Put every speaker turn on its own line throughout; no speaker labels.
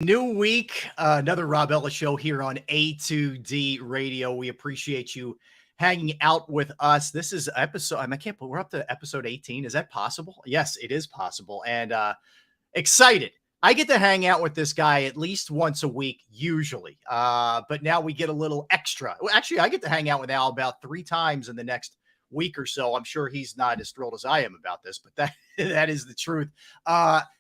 New week, another Rob Ellis Show here on A2D Radio. We appreciate you hanging out with us. This is episode, I can't believe we're up to episode 18. Is that possible? Yes, it is possible. And excited. I get to hang out with this guy at least once a week, usually. But now we get a little extra. Well, actually, I get to hang out with Al about 3 times in the next week or so. I'm sure he's not as thrilled as I am about this, but that is the truth.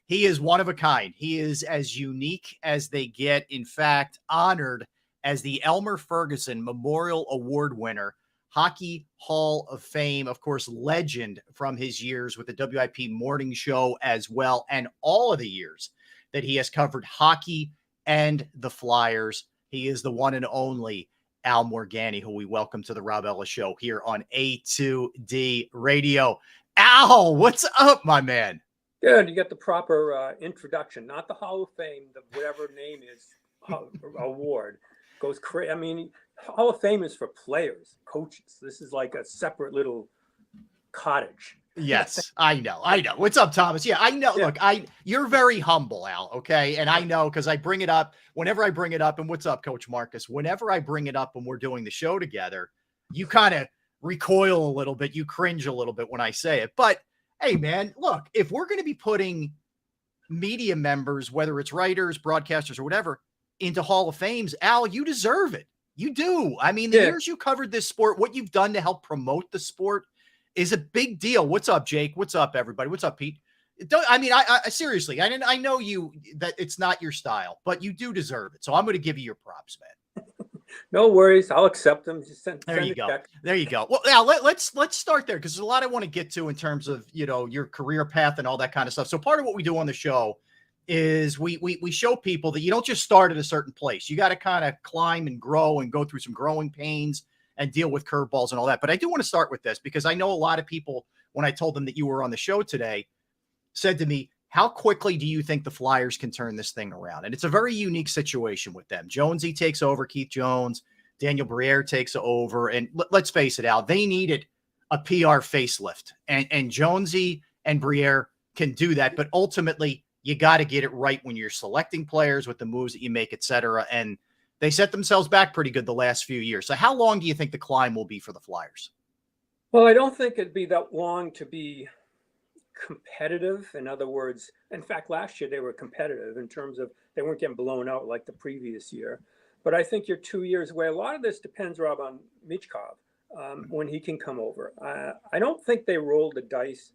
He is one of a kind. He is as unique as they get. In fact, honored as the Elmer Ferguson Memorial Award winner, Hockey Hall of Fame, of course, legend from his years with the WIP morning show as well, and all of the years that he has covered hockey and the Flyers. He is the one and only Al Morganti, who we welcome to the Rob Ellis Show here on A2D Radio. Al, what's up, my man?
Good. You got the proper introduction, not the Hall of Fame, the whatever name is award goes crazy. I mean, Hall of Fame is for players, coaches. This is like a separate little cottage.
Yes, I know. What's up, Thomas? Yeah, I know. Yeah. Look, you're very humble, Al. Okay, and I know because I bring it up whenever I bring it up. And what's up, Coach Marcus? Whenever I bring it up when we're doing the show together, you kind of recoil a little bit. You cringe a little bit when I say it. But hey, man, look, if we're going to be putting media members, whether it's writers, broadcasters, or whatever, into Hall of Fames, Al, you deserve it. You do. I mean, the years you covered this sport, what you've done to help promote the sport is a big deal. What's up, Jake? What's up, everybody? What's up, Pete? I seriously, I know you that it's not your style, but you do deserve it. So I'm going to give you your props, man.
No worries. I'll accept them. Just send
you go.
Check.
There you go. Well, now let's start there because there's a lot I want to get to in terms of, your career path and all that kind of stuff. So part of what we do on the show is we show people that you don't just start at a certain place. You got to kind of climb and grow and go through some growing pains and deal with curveballs and all that. But I do want to start with this because I know a lot of people, when I told them that you were on the show today, said to me, how quickly do you think the Flyers can turn this thing around? And it's a very unique situation with them. Jonesy takes over, Keith Jones, Daniel Briere takes over. And let's face it, Al, they needed a PR facelift. And Jonesy and Briere can do that. But ultimately, you got to get it right when you're selecting players with the moves that you make, et cetera. And they set themselves back pretty good the last few years. So how long do you think the climb will be for the Flyers?
Well, I don't think it'd be that long to be competitive. In other words, in fact, last year they were competitive in terms of they weren't getting blown out like the previous year. But I think you're 2 years away. A lot of this depends, Rob, on Michkov when he can come over. I don't think they rolled the dice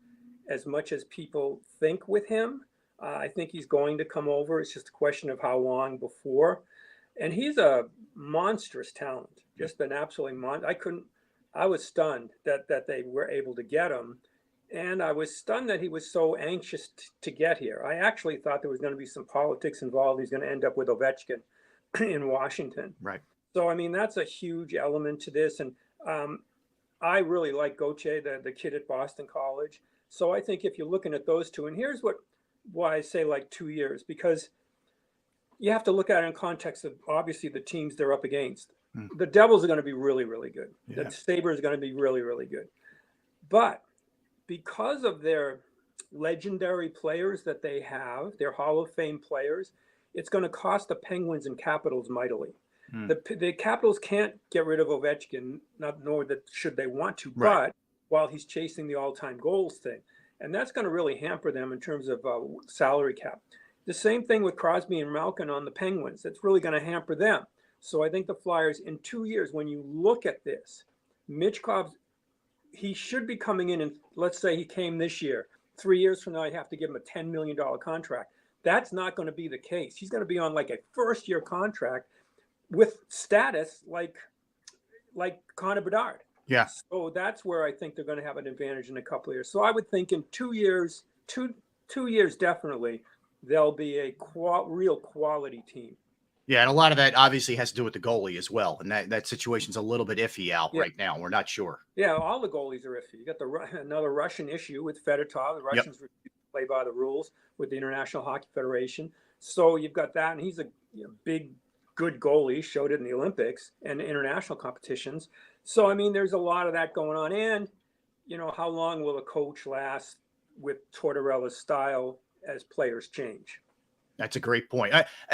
as much as people think with him. I think he's going to come over. It's just a question of how long before. And he's a monstrous talent, just an absolutely I was stunned that they were able to get him. And I was stunned that he was so anxious to get here. I actually thought there was going to be some politics involved. He's going to end up with Ovechkin in Washington.
Right.
So, I mean, that's a huge element to this. And I really like Gauthier, the kid at Boston College. So I think if you're looking at those two, and here's why I say like 2 years, because you have to look at it in context of obviously the teams they're up against. The Devils are going to be really, really good. Yeah. The Sabres are going to be really, really good. But because of their legendary players that they have, their Hall of Fame players, it's going to cost the Penguins and Capitals mightily. The Capitals can't get rid of Ovechkin, nor that should they want to, right, but while he's chasing the all-time goals thing. And that's going to really hamper them in terms of salary cap. The same thing with Crosby and Malkin on the Penguins. That's really going to hamper them. So I think the Flyers in 2 years, when you look at this, Michkov, he should be coming in, and let's say he came this year. 3 years from now, you have to give him a $10 million contract. That's not going to be the case. He's going to be on like a first-year contract with status like Connor Bedard.
Yeah.
So that's where I think they're going to have an advantage in a couple of years. So I would think in 2 years, two years definitely, they'll be a real quality team.
Yeah, and a lot of that obviously has to do with the goalie as well. And that situation's a little bit iffy out right now. We're not sure.
Yeah, all the goalies are iffy. You got another Russian issue with Fedotov. The Russians refuse to play by the rules with the International Hockey Federation. So you've got that, and he's a big, good goalie, showed it in the Olympics and international competitions. So, I mean, there's a lot of that going on. And, how long will a coach last with Tortorella's style as players change?
That's a great point.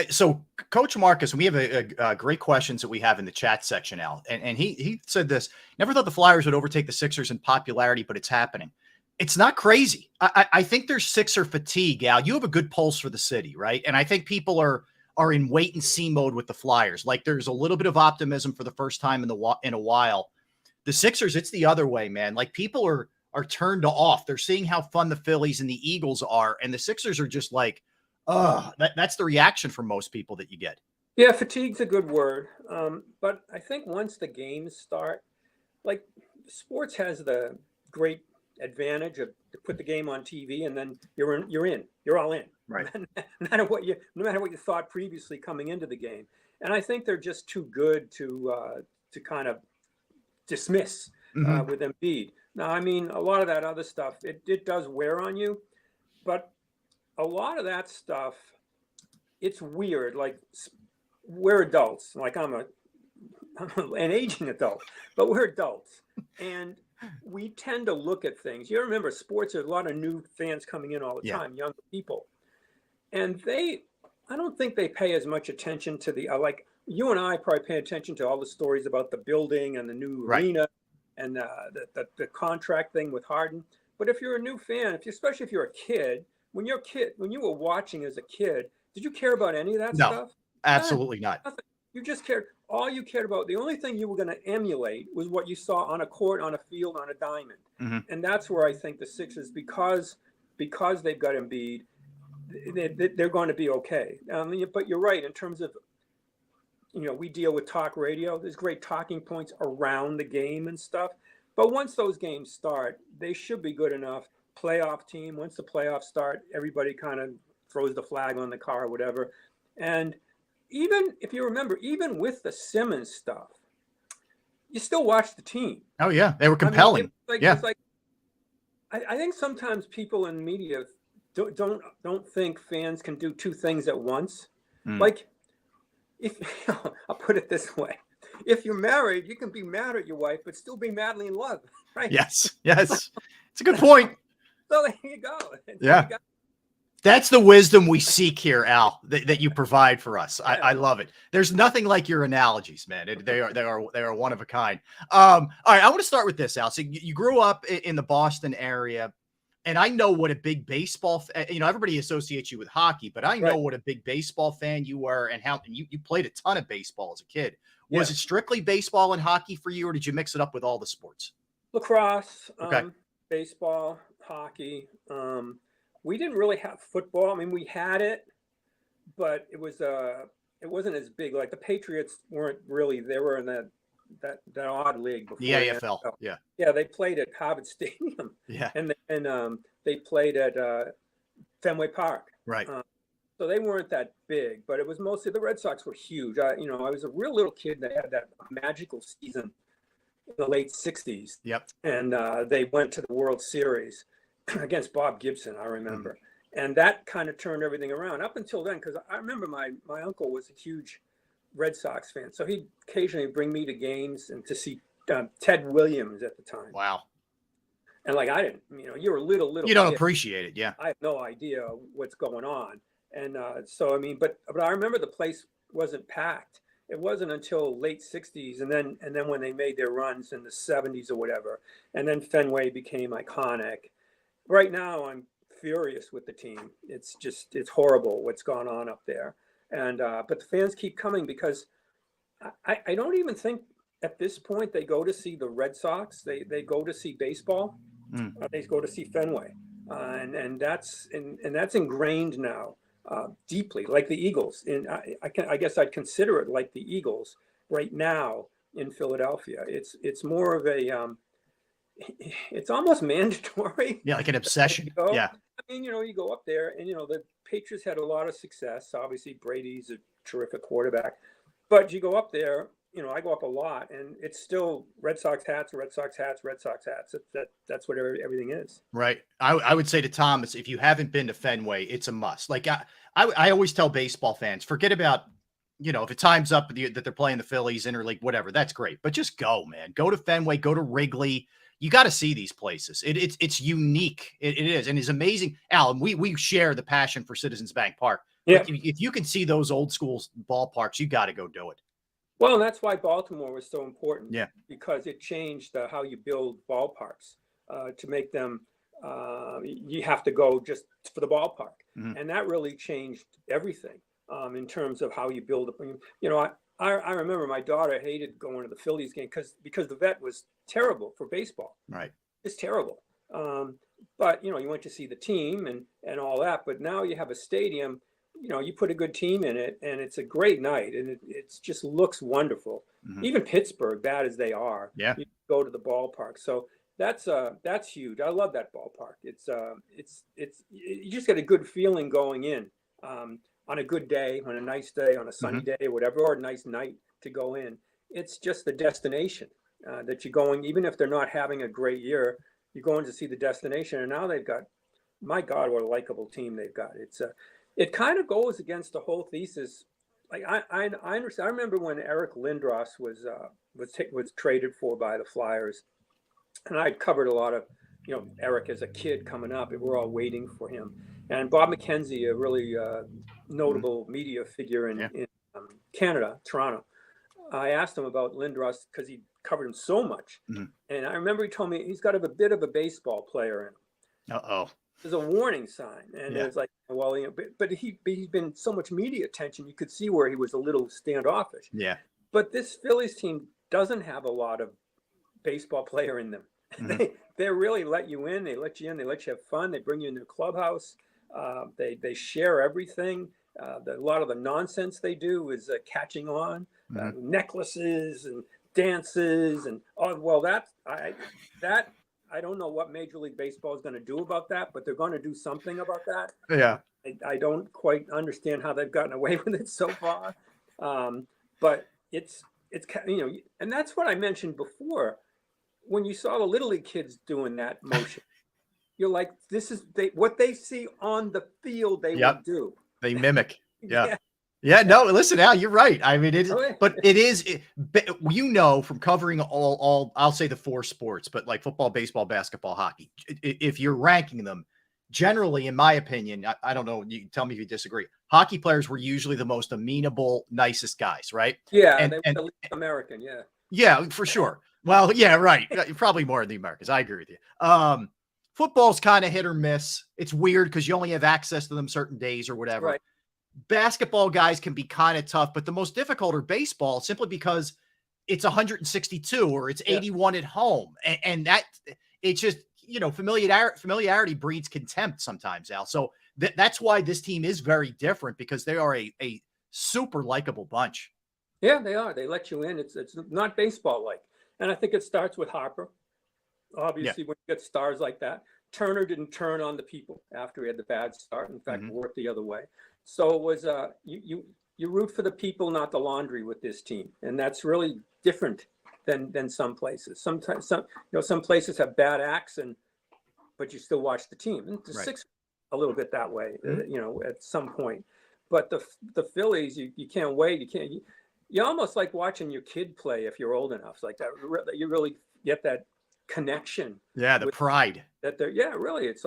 So Coach Marcus, we have a great questions that we have in the chat section, Al, and he said this, never thought the Flyers would overtake the Sixers in popularity, but it's happening. It's not crazy. I think there's Sixer fatigue, Al. You have a good pulse for the city, right? And I think people are in wait and see mode with the Flyers. Like there's a little bit of optimism for the first time in a while. The Sixers, it's the other way, man. Like people are turned off. They're seeing how fun the Phillies and the Eagles are, and the Sixers are just like, that's the reaction from most people that you get.
Yeah, fatigue's a good word. But I think once the games start, like sports has the great advantage of to put the game on TV and then you're all in.
Right.
no matter what you thought previously coming into the game. And I think they're just too good to kind of dismiss with Embiid. Now, I mean, a lot of that other stuff, it does wear on you, but a lot of that stuff, it's weird. Like we're adults. Like I'm an aging adult, but we're adults, and we tend to look at things. You remember sports, there's a lot of new fans coming in all the time, younger people, and I don't think they pay as much attention to the like you and I probably pay attention to all the stories about the building and the new arena and the contract thing with Harden. But if you're a new fan, especially if you're a kid, when you were watching as a kid, did you care about any of that stuff?
Absolutely not.
Nothing. You just cared. All you cared about, the only thing you were going to emulate was what you saw on a court, on a field, on a diamond. And that's where I think the Sixers, because they've got Embiid, they're going to be okay. But you're right in terms of, we deal with talk radio. There's great talking points around the game and stuff. But once those games start, they should be good enough. Playoff team, once the playoffs start, everybody kind of throws the flag on the car or whatever. And even if you remember, even with the Simmons stuff, you still watch the team.
Oh yeah, they were compelling.
It's like I think sometimes people in media don't think fans can do two things at once. Like if I'll put it this way, if you're married, you can be mad at your wife but still be madly in love, right?
Yes, it's a good point.
So there you go.
Yeah. That's the wisdom we seek here, Al, that you provide for us. I love it. There's nothing like your analogies, man. They are one of a kind. All right, I want to start with this, Al. So you grew up in the Boston area, and I know what a big baseball, everybody associates you with hockey, but I know what a big baseball fan you were, and how you played a ton of baseball as a kid. Was it strictly baseball and hockey for you, or did you mix it up with all the sports?
Lacrosse, baseball, hockey. We didn't really have football. I mean, we had it, but it wasn't as big. Like the Patriots weren't really. They were in that odd league before
the AFL.
Yeah, they played at Harvard Stadium. Yeah, and they played at Fenway Park.
Right.
So they weren't that big, but it was mostly the Red Sox were huge. I was a real little kid that had that magical season in the late '60s.
Yep. And
they went to the World Series against Bob Gibson, I remember. And that kind of turned everything around up until then, because I remember my uncle was a huge Red Sox fan. So he'd occasionally bring me to games and to see Ted Williams at the time.
Wow.
And like, I didn't, you were little.
You don't appreciate it. Yeah.
I have no idea what's going on. And so, I mean, but I remember the place wasn't packed. It wasn't until late '60s, and then when they made their runs in the '70s or whatever, and then Fenway became iconic. Right now, I'm furious with the team. It's horrible what's gone on up there. And but the fans keep coming because I don't even think at this point they go to see the Red Sox. They go to see baseball. They go to see Fenway, and that's ingrained now deeply, like the Eagles. And I guess I'd consider it like the Eagles right now in Philadelphia. It's more of a it's almost mandatory.
Yeah, like an obsession. Yeah.
I mean, you go up there and, the Patriots had a lot of success. Obviously, Brady's a terrific quarterback. But you go up there, I go up a lot, and it's still Red Sox hats, Red Sox hats, Red Sox hats. That's what everything is.
Right. I would say to Thomas, if you haven't been to Fenway, it's a must. Like I always tell baseball fans, forget about, if it time's up that they're playing the Phillies, interleague, whatever, that's great. But just go, man. Go to Fenway, go to Wrigley. You got to see these places. It's unique. It is. And it's amazing. Al, we share the passion for Citizens Bank Park.
Yeah.
Like if you can see those old school ballparks, you got to go do it.
Well, and that's why Baltimore was so important.
Yeah.
Because it changed how you build ballparks to make them. You have to go just for the ballpark, and that really changed everything in terms of how you build. I remember my daughter hated going to the Phillies game because the vet was terrible for baseball.
Right.
It's terrible. But you went to see the team and all that. But now you have a stadium. You put a good team in it, and it's a great night, and it just looks wonderful. Even Pittsburgh, bad as they are,
Yeah,
you go to the ballpark. So that's huge. I love that ballpark. It's you just get a good feeling going in on a good day, on a nice day, on a sunny day, whatever, or a nice night to go in. It's just the destination that you're going. Even if they're not having a great year, you're going to see the destination. And now they've got, my God, what a likable team they've got. It kind of goes against the whole thesis. Like I understand. I remember when Eric Lindros was traded for by the Flyers, and I'd covered a lot of, Eric as a kid coming up, and we're all waiting for him. And Bob McKenzie, a really notable media figure in Canada, Toronto, I asked him about Lindros because he covered him so much, and I remember he told me he's got a bit of a baseball player in him. There's a warning sign, and it was like, well, but he'd been so much media attention, you could see where he was a little standoffish.
Yeah.
But this Phillies team doesn't have a lot of baseball player in them. They really let you in. They let you in. They let you have fun. They bring you in their clubhouse. They share everything. A lot of the nonsense they do is catching on, necklaces and dances and I don't know what Major League Baseball is going to do about that, but they're going to do something about that.
Yeah.
I don't quite understand how they've gotten away with it so far. But it's and that's what I mentioned before. When you saw the Little League kids doing that motion, you're like, this is what they see on the field, they will do.
They mimic. Yeah. Yeah, no, listen, Al, you're right. I mean, but it is, from covering all, I'll say the 4 sports, but like football, baseball, basketball, hockey, if you're ranking them, generally, in my opinion, I don't know, you can tell me if you disagree, hockey players were usually the most amenable, nicest guys, right?
Yeah, and they were the least American, yeah.
Yeah, for sure. Well, yeah, right. Probably more in the Americans. I agree with you. Football's kind of hit or miss. It's weird because you only have access to them certain days or whatever.
Right.
Basketball guys can be kind of tough, but the most difficult are baseball simply because it's 162 or it's 81 at home. And that it's just, familiarity breeds contempt sometimes, Al. So that's why this team is very different, because they are a super likable bunch.
Yeah, they are. They let you in. It's not baseball like. And I think it starts with Harper. Obviously, when you get stars like that, Turner didn't turn on the people after he had the bad start. In fact, worked the other way. So it was you root for the people, not the laundry with this team, and that's really different than some places. Sometimes some places have bad acts, but you still watch the team. And the Sixers a little bit that way, at some point. But the Phillies, you can't wait. You almost like watching your kid play if you're old enough. It's like that. You really get that connection.
Yeah, the pride.
That they're really. It's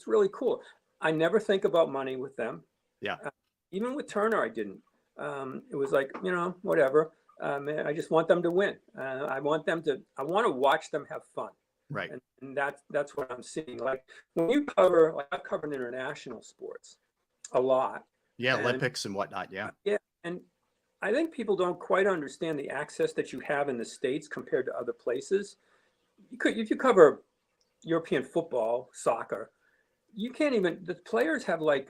really cool. I never think about money with them.
Yeah.
Even with Turner, I didn't. It was like, whatever. I just want them to win. I want to watch them have fun.
Right.
And that's what I'm seeing. Like when you cover, I've covered international sports a lot.
Yeah. Olympics and whatnot. Yeah.
Yeah. And I think people don't quite understand the access that you have in the States compared to other places. If you cover European football, soccer, you can't even, the players have like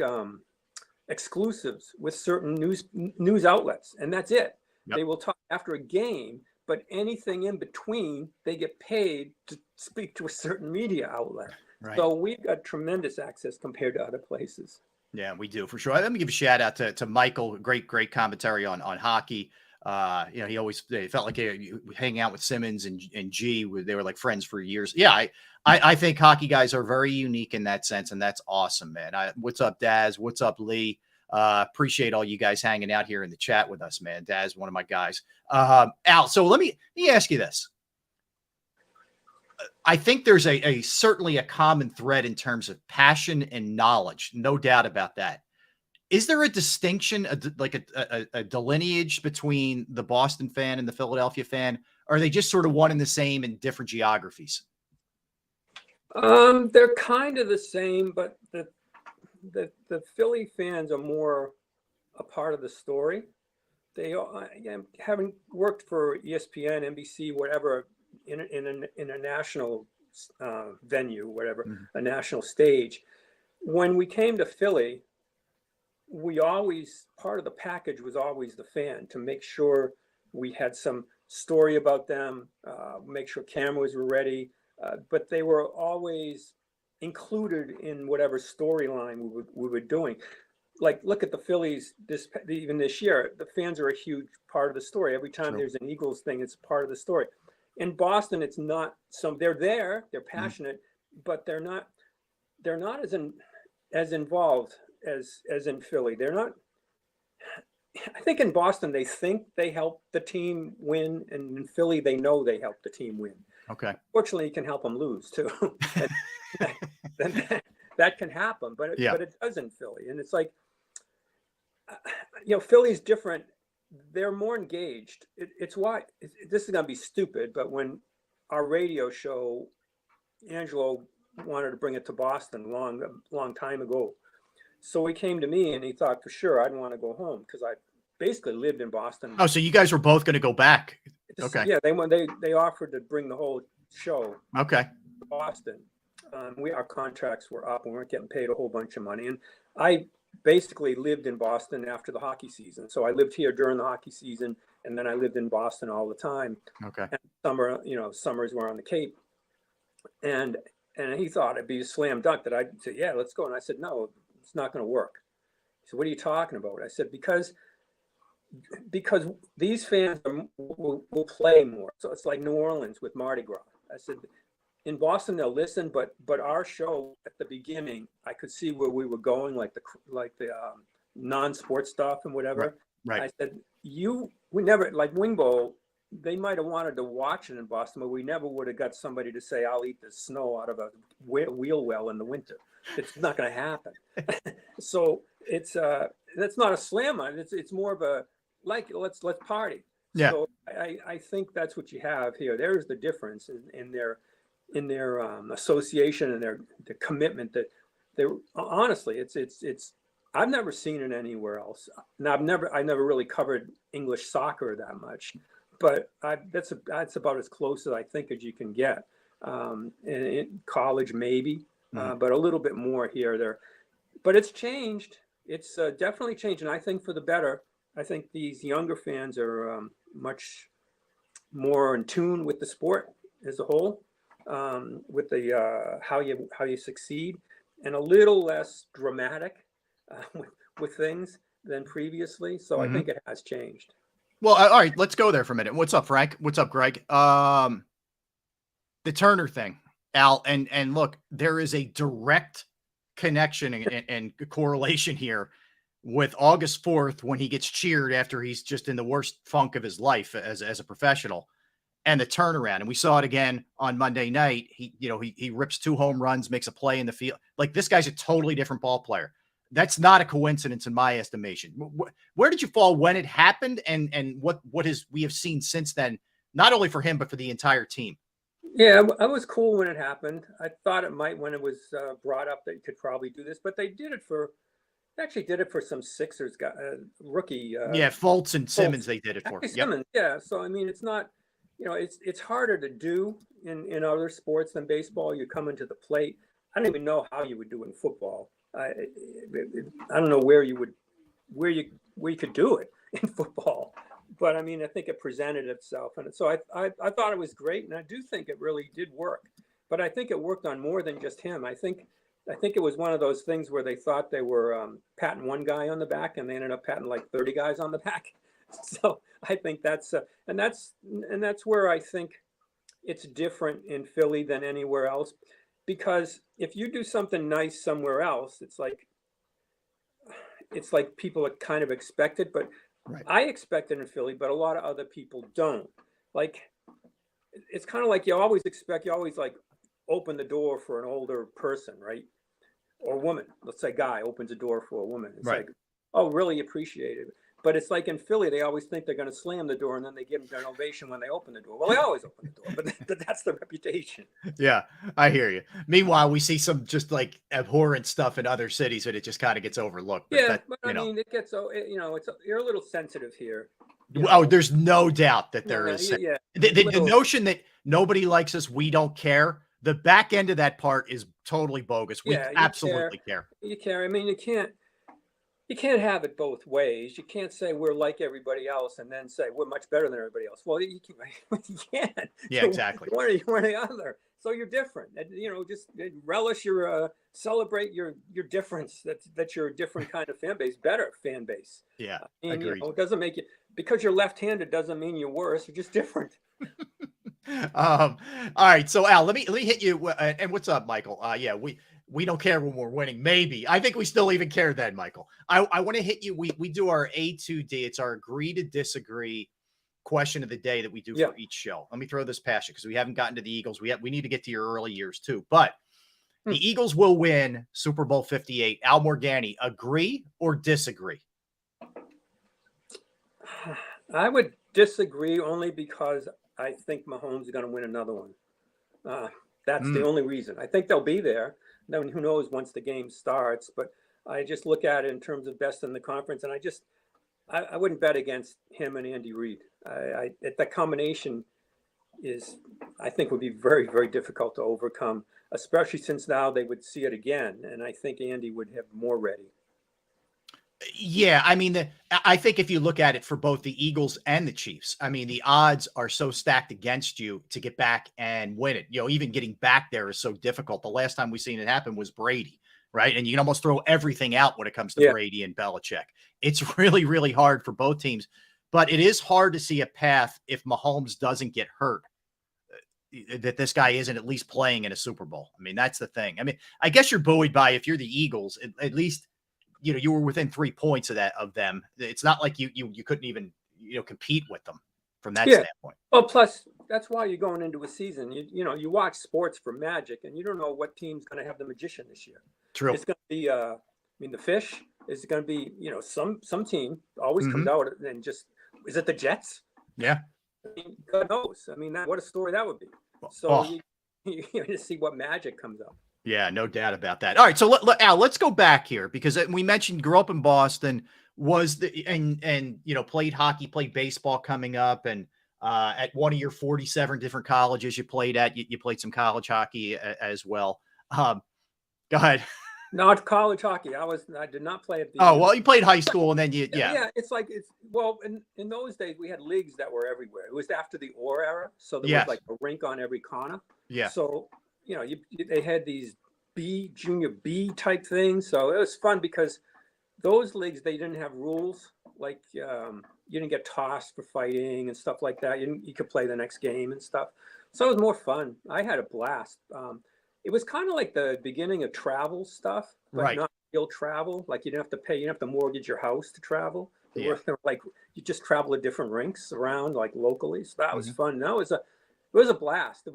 exclusives with certain news outlets, and that's it. Yep. They will talk after a game, but anything in between, they get paid to speak to a certain media outlet. Right. So we've got tremendous access compared to other places.
Yeah, we do for sure. Let me give a shout out to Michael. Great commentary on hockey. He always felt like hanging out with Simmons and G. They were like friends for years. Yeah, I think hockey guys are very unique in that sense, and that's awesome, man. What's up, Daz? What's up, Lee? Appreciate all you guys hanging out here in the chat with us, man. Daz, one of my guys. Al, so let me ask you this. I think there's certainly a common thread in terms of passion and knowledge, no doubt about that. Is there a distinction, a delineage between the Boston fan and the Philadelphia fan? Or are they just sort of one and the same in different geographies?
They're kind of the same, but the Philly fans are more a part of the story. They having worked for ESPN, NBC, whatever, in a national venue, whatever, a national stage. When we came to Philly, we always, part of the package was always the fan, to make sure we had some story about them, make sure cameras were ready, but they were always included in whatever storyline we were doing. Like, look at the Phillies even this year. The fans are a huge part of the story. Every time there's an Eagles thing, it's part of the story. In Boston, it's not some. They're there, they're passionate, but they're not as involved as in Philly. They're not. I think in Boston they think they help the team win, and in Philly they know they help the team win.
Okay.
Fortunately, you can help them lose too. that can happen, but it does in Philly, and it's like, Philly's different. They're more engaged. It's why this is going to be stupid, but when our radio show, Angelo wanted to bring it to Boston long time ago. So he came to me and he thought for sure I'd want to go home because I basically lived in Boston.
Oh, so you guys were both going to go back? Okay.
Yeah, they offered to bring the whole show.
Okay.
To Boston. Our contracts were up and we weren't getting paid a whole bunch of money, and I basically lived in Boston after the hockey season. So I lived here during the hockey season, and then I lived in Boston all the time.
Okay.
And summers were on the Cape, and he thought it'd be a slam dunk that I'd say, yeah, let's go. And I said, no, it's not going to work. He said, what are you talking about? I said, because these fans will play more. So it's like New Orleans with Mardi Gras. I said, in Boston they'll listen, but our show at the beginning, I could see where we were going, like the non-sports stuff and whatever.
Right.
I said, we never, like Wing Bowl, they might have wanted to watch it in Boston, but we never would have got somebody to say, I'll eat the snow out of a wheel well in the winter. It's not going to happen. So it's that's not a slam on it. It's more of a, like, let's party.
Yeah. So
I think that's what you have here. There's the difference in their association and their commitment, that they're honestly, it's I've never seen it anywhere else. Now I never really covered English soccer that much, but that's about as close as I think as you can get. In college maybe, but a little bit more here there. But it's changed. It's definitely changed, and I think for the better. I think these younger fans are much more in tune with the sport as a whole, with the how you succeed, and a little less dramatic with things than previously. So I think it has changed.
Well, all right, let's go there for a minute. What's up, Frank? What's up, Greg? The Turner thing, Al, and look, there is a direct connection and correlation here with August 4th, when he gets cheered after he's just in the worst funk of his life as a professional, and the turnaround. And we saw it again on Monday night. He rips 2 home runs, makes a play in the field. Like, this guy's a totally different ball player. That's not a coincidence in my estimation. Where did you fall when it happened, and what we have seen since then, not only for him, but for the entire team?
Yeah, I was cool when it happened. I thought it might when it was brought up that you could probably do this, but they actually did it for some Sixers guy, rookie.
Fultz and Simmons, they did it for.
Simmons, yeah. So, I mean, it's not, it's harder to do in other sports than baseball. You come into the plate. I don't even know how you would do it in football. I don't know where you could do it in football. But I mean, I think it presented itself. And so I thought it was great. And I do think it really did work. But I think it worked on more than just him. I think it was one of those things where they thought they were patting one guy on the back, and they ended up patting like 30 guys on the back. So I think that's where I think it's different in Philly than anywhere else, because if you do something nice somewhere else, it's like people are kind of expect it, but right. I expect it in Philly, but a lot of other people don't. Like, it's kind of like you always like open the door for an older person, right? Or woman. Let's say guy opens a door for a woman. It's
right.
Like, oh, really appreciate it. But it's like in Philly, they always think they're going to slam the door, and then they give them an ovation when they open the door. Well, they always open the door, but that's the reputation.
Yeah, I hear you. Meanwhile, we see some just like abhorrent stuff in other cities, and it just kind of gets overlooked. But
Yeah,
that,
but I mean, it gets so you're a little sensitive here.
oh, there's no doubt that there is.
Yeah,
The notion that nobody likes us, we don't care. The back end of that part is totally bogus. We absolutely care.
You care. I mean, you can't have it both ways. You can't say we're like everybody else and then say we're much better than everybody else. Well, you can't.
Yeah, exactly.
One or the other. So you're different. Just relish your celebrate your difference. That you're a different kind of fan base, better fan base.
Yeah,
and
agreed.
It doesn't make you, because you're left-handed doesn't mean you're worse. You're just different.
All right. So Al, let me hit you. And what's up, Michael? Yeah, we don't care when we're winning. Maybe. I think we still even care then, Michael. I want to hit you. We do our A2D. It's our agree to disagree question of the day that we do for each show. Let me throw this past you because we haven't gotten to the Eagles. We need to get to your early years too. But the Eagles will win Super Bowl LVIII. Al Morganti, agree or disagree?
I would disagree only because I think Mahomes is going to win another one. That's the only reason. I think they'll be there. Then who knows once the game starts, but I just look at it in terms of best in the conference, and I wouldn't bet against him and Andy Reid. That combination I think would be very, very difficult to overcome, especially since now they would see it again, and I think Andy would have more ready.
Yeah, I mean, I think if you look at it for both the Eagles and the Chiefs, I mean, the odds are so stacked against you to get back and win it. Even getting back there is so difficult. The last time we've seen it happen was Brady, right? And you can almost throw everything out when it comes to Brady and Belichick. It's really, really hard for both teams, but it is hard to see a path if Mahomes doesn't get hurt, that this guy isn't at least playing in a Super Bowl. I mean, that's the thing. I mean, I guess you're buoyed by, if you're the Eagles, at least you were within 3 points of them. It's not like you couldn't even, compete with them from that standpoint.
Well, plus that's why you're going into a season. You watch sports for magic, and you don't know what team's going to have the magician this year.
True.
It's going to be, the Fish is going to be, some team always comes out and just, is it the Jets?
Yeah.
I mean, God knows. I mean, what a story that would be. So you just see what magic comes up.
Yeah, no doubt about that. All right, so Al, let's go back here because we mentioned grew up in Boston, played hockey, played baseball coming up, and at one of your 47 different colleges you played at, you played some college hockey as well. Go ahead.
Not college hockey. I did not play at the.
Oh, well, you played high school and then
Yeah, in those days we had leagues that were everywhere. It was after the Orr era, so there was like a rink on every corner. Yeah. So they had these junior B type things. So it was fun because those leagues, they didn't have rules. Like you didn't get tossed for fighting and stuff like that. You could play the next game and stuff. So it was more fun. I had a blast. It was kind of like the beginning of travel stuff, but not real travel. Like you didn't have to pay, you didn't have to mortgage your house to travel. Like you just travel to different rinks around, like locally. So that was fun. No, it was a blast.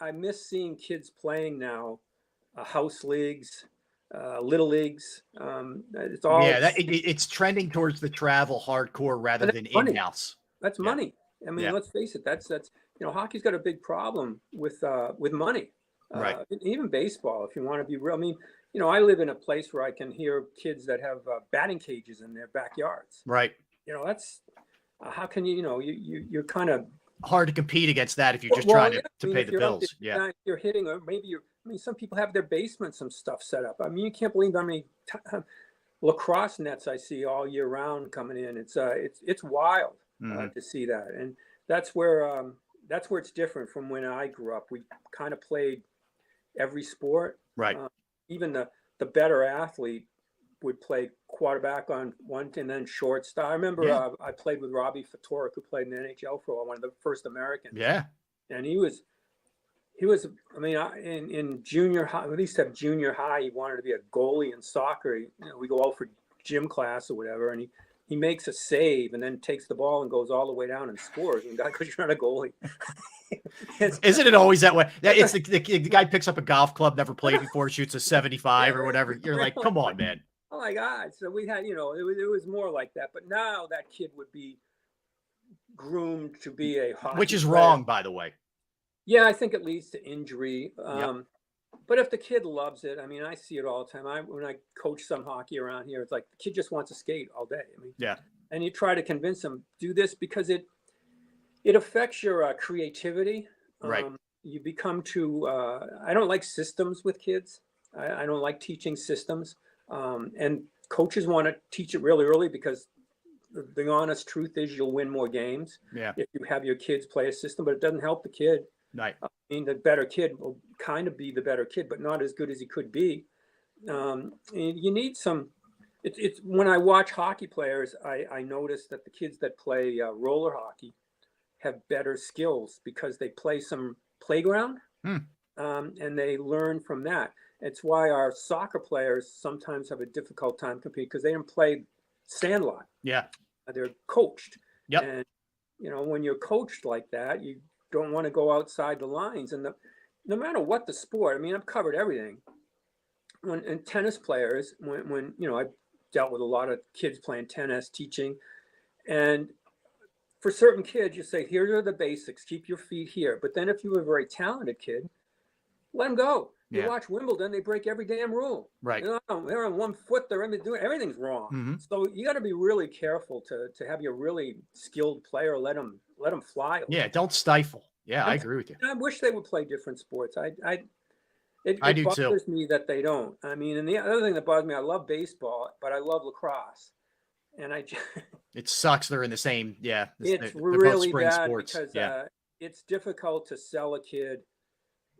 I miss seeing kids playing now, house leagues, little leagues. It's all
it's trending towards the travel hardcore rather than in-house.
That's money. I mean, let's face it. That's hockey's got a big problem with money. Right. Even baseball, if you want to be real. I mean, I live in a place where I can hear kids that have batting cages in their backyards.
Right.
That's how can you're kind of
hard to compete against that if you're just trying to pay the bills.
You're hitting, or maybe some people have their basement, some stuff set up. I mean, you can't believe how many lacrosse nets I see all year round coming in. It's wild to see that, and that's where it's different from when I grew up. We kind of played every sport. Right. Even the better athlete would play quarterback on one and then shortstop. I remember I played with Robbie Fatorik, who played in the NHL for a while, one of the first Americans. Yeah. And he was, I mean, in junior high, at least at junior high, he wanted to be a goalie in soccer. We go out for gym class or whatever, and he makes a save and then takes the ball and goes all the way down and scores. And because you're not a goalie.
Isn't it always that way? It's the guy picks up a golf club, never played before, shoots a 75 or whatever. You're like, come on, man.
Oh my God. So we had, it was more like that. But now that kid would be groomed to be a hockey
Which is
player.
wrong, by the way.
Yeah, I think it leads to injury.
Yep.
But if the kid loves it, I mean, I see it all the time. When I coach some hockey around here, it's like the kid just wants to skate all day. I mean,
Yeah.
and you try to convince them do this because it affects your creativity.
Right.
You become too. I don't like systems with kids. I don't like teaching systems. And coaches want to teach it really early because the honest truth is you'll win more games if you have your kids play a system, but it doesn't help the kid.
Right.
I mean, the better kid will kind of be the better kid, but not as good as he could be. And you need some. It's when I watch hockey players, I notice that the kids that play roller hockey have better skills because they play some playground and they learn from that. It's why our soccer players sometimes have a difficult time competing because they didn't play sandlot.
Yeah.
They're coached.
Yep.
And, when you're coached like that, you don't want to go outside the lines. And no matter what the sport, I mean, I've covered everything. And tennis players, when I dealt with a lot of kids playing tennis, teaching. And for certain kids, you say, here are the basics, keep your feet here. But then if you're a very talented kid, let them go. You watch Wimbledon, they break every damn rule.
Right.
They're on 1 foot, they're doing everything's wrong.
Mm-hmm.
So you got to be really careful to have your really skilled player let them fly.
Yeah, don't stifle. Yeah, I agree with you.
I wish they would play different sports. It
do
bothers
too.
me that they don't. I mean, and the other thing that bothers me, I love baseball, but I love lacrosse. And
it sucks they're in the same,
it's
they're
really
both spring
bad
sports.
because it's difficult to sell a kid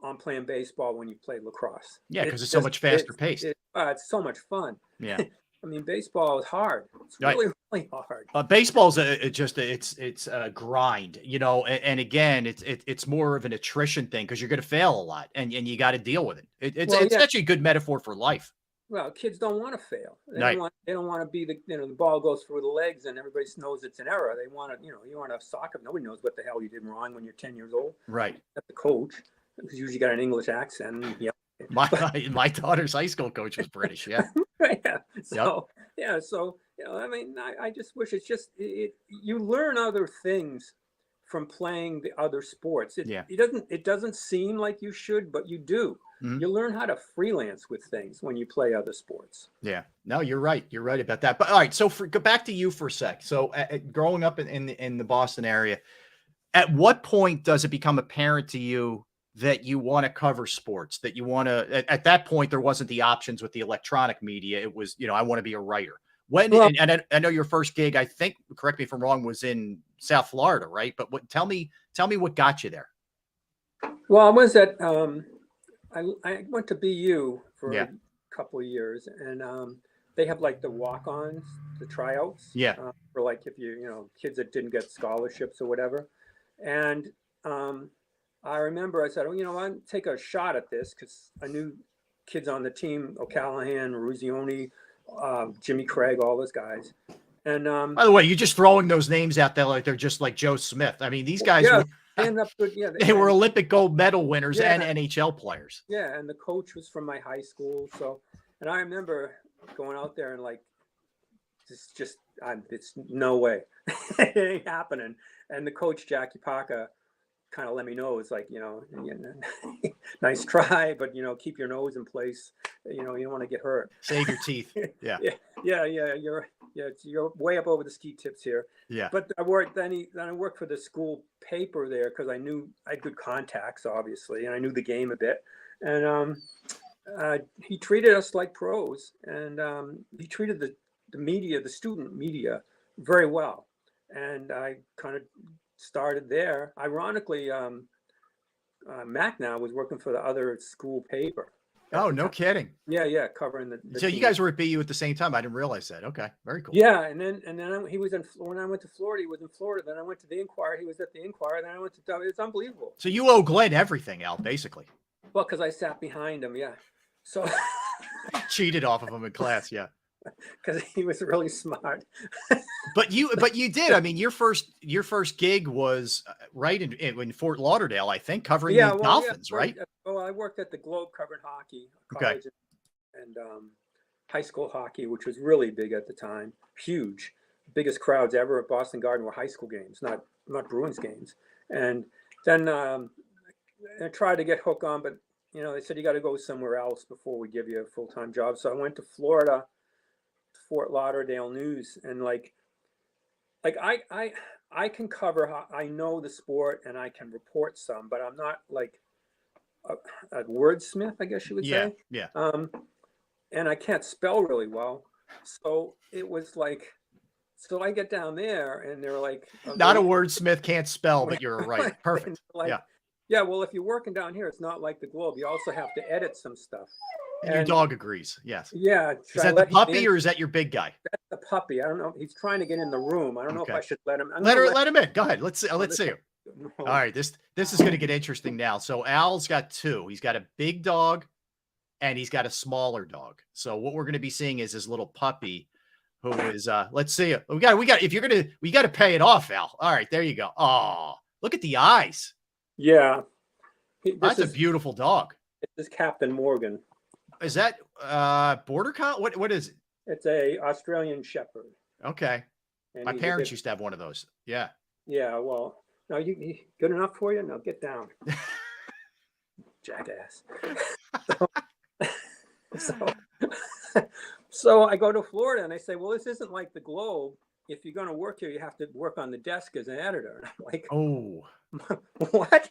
on playing baseball when you play lacrosse.
Yeah, because it's so much faster paced.
It's so much fun.
Yeah.
I mean, baseball is hard. It's really, really hard.
Baseball's it's a grind, and again, it's more of an attrition thing because you're going to fail a lot and you got to deal with it. It's actually a good metaphor for life.
Well, kids don't want to fail.
Right.
They don't want to be the ball goes through the legs and everybody knows it's an error. They want to, you want to have soccer. Nobody knows what the hell you did wrong when you're 10 years old.
Right.
Except the coach, who's usually got an English accent. Yeah.
My daughter's high school coach was British. Yeah.
Yeah. So, So, I mean, I just wish you learn other things from playing the other sports. It doesn't seem like you should, but you do. Mm-hmm. You learn how to freelance with things when you play other sports.
Yeah, no, you're right. You're right about that. But all right, so go back to you for a sec. So growing up in the Boston area, at what point does it become apparent to you that you want to cover sports, that you want to, at that point, there wasn't the options with the electronic media. It was, I want to be a writer. And I know your first gig, I think, correct me if I'm wrong, was in South Florida, right? But tell me what got you there.
Well, I was at, I went to BU for a couple of years, and they have like the walk-ons, the tryouts.
Yeah.
For like if kids that didn't get scholarships or whatever. And I remember I said, I'll take a shot at this because I knew kids on the team, O'Callahan, Ruzioni, Jimmy Craig, all those guys. And
by the way, you're just throwing those names out there like they're just like Joe Smith. I mean, these guys they were Olympic gold medal winners and NHL players.
Yeah, and the coach was from my high school. So, and I remember going out there and like, it's no way, it ain't happening. And the coach Jackie Paca kind of let me know. It's like, nice try, but keep your nose in place. You don't want to get hurt.
Save your teeth. Yeah.
You're way up over the ski tips here.
Yeah.
But I worked for the school paper there because I knew I had good contacts, obviously, and I knew the game a bit. And he treated us like pros, and he treated the student media very well. And I kind of started there. Ironically, Mac now was working for the other school paper.
Oh, no kidding.
Yeah, covering the
so
team.
You guys were at BU at the same time. I didn't realize that. Okay, very cool.
Yeah, and then he was when I went to Florida, he was in Florida. Then I went to the Inquirer, he was at the Inquirer. Then I went to it's unbelievable.
So you owe Glenn everything, Al, basically.
Well, because I sat behind him, yeah. So
cheated off of him in class, yeah.
Because he was really smart.
but you did. I mean, your first gig was right in Fort Lauderdale, I think, covering the Dolphins, right?
Well, I worked at the Globe covering hockey,
college,
and high school hockey, which was really big at the time, huge, biggest crowds ever at Boston Garden were high school games, not Bruins games. And then I tried to get hooked on, but they said you got to go somewhere else before we give you a full-time job. So I went to Florida, Fort Lauderdale News, and like I can cover. I know the sport and I can report some, but I'm not like a wordsmith, I guess you would say.
Yeah.
And I can't spell really well, so it was like. So I get down there and they're like,
not a wordsmith, can't spell, but you're right. Perfect.
Yeah. Well, if you're working down here, it's not like the Globe. You also have to edit some stuff.
And your dog agrees. Yes.
Yeah.
Is that the puppy or is that your big guy?
That's the puppy. I don't know. He's trying to get in the room. I don't know if I should let him.
Let him in. Go ahead. Let's see. No. All right. This is going to get interesting now. So Al's got two. He's got a big dog and he's got a smaller dog. So what we're going to be seeing is his little puppy. Who is let's see. We got if you're gonna we got to pay it off, Al. All right, there you go. Oh, look at the eyes.
Yeah.
That's a beautiful dog.
This is Captain Morgan.
Is that border collie? What is it?
It's a Australian Shepherd.
Okay. And my parents used to have one of those. Yeah.
Yeah, well, no, you good enough for you? No, get down. Jackass. So I go to Florida and I say, well, this isn't like the Globe. If you're going to work here, you have to work on the desk as an editor. And I'm like,
oh,
what?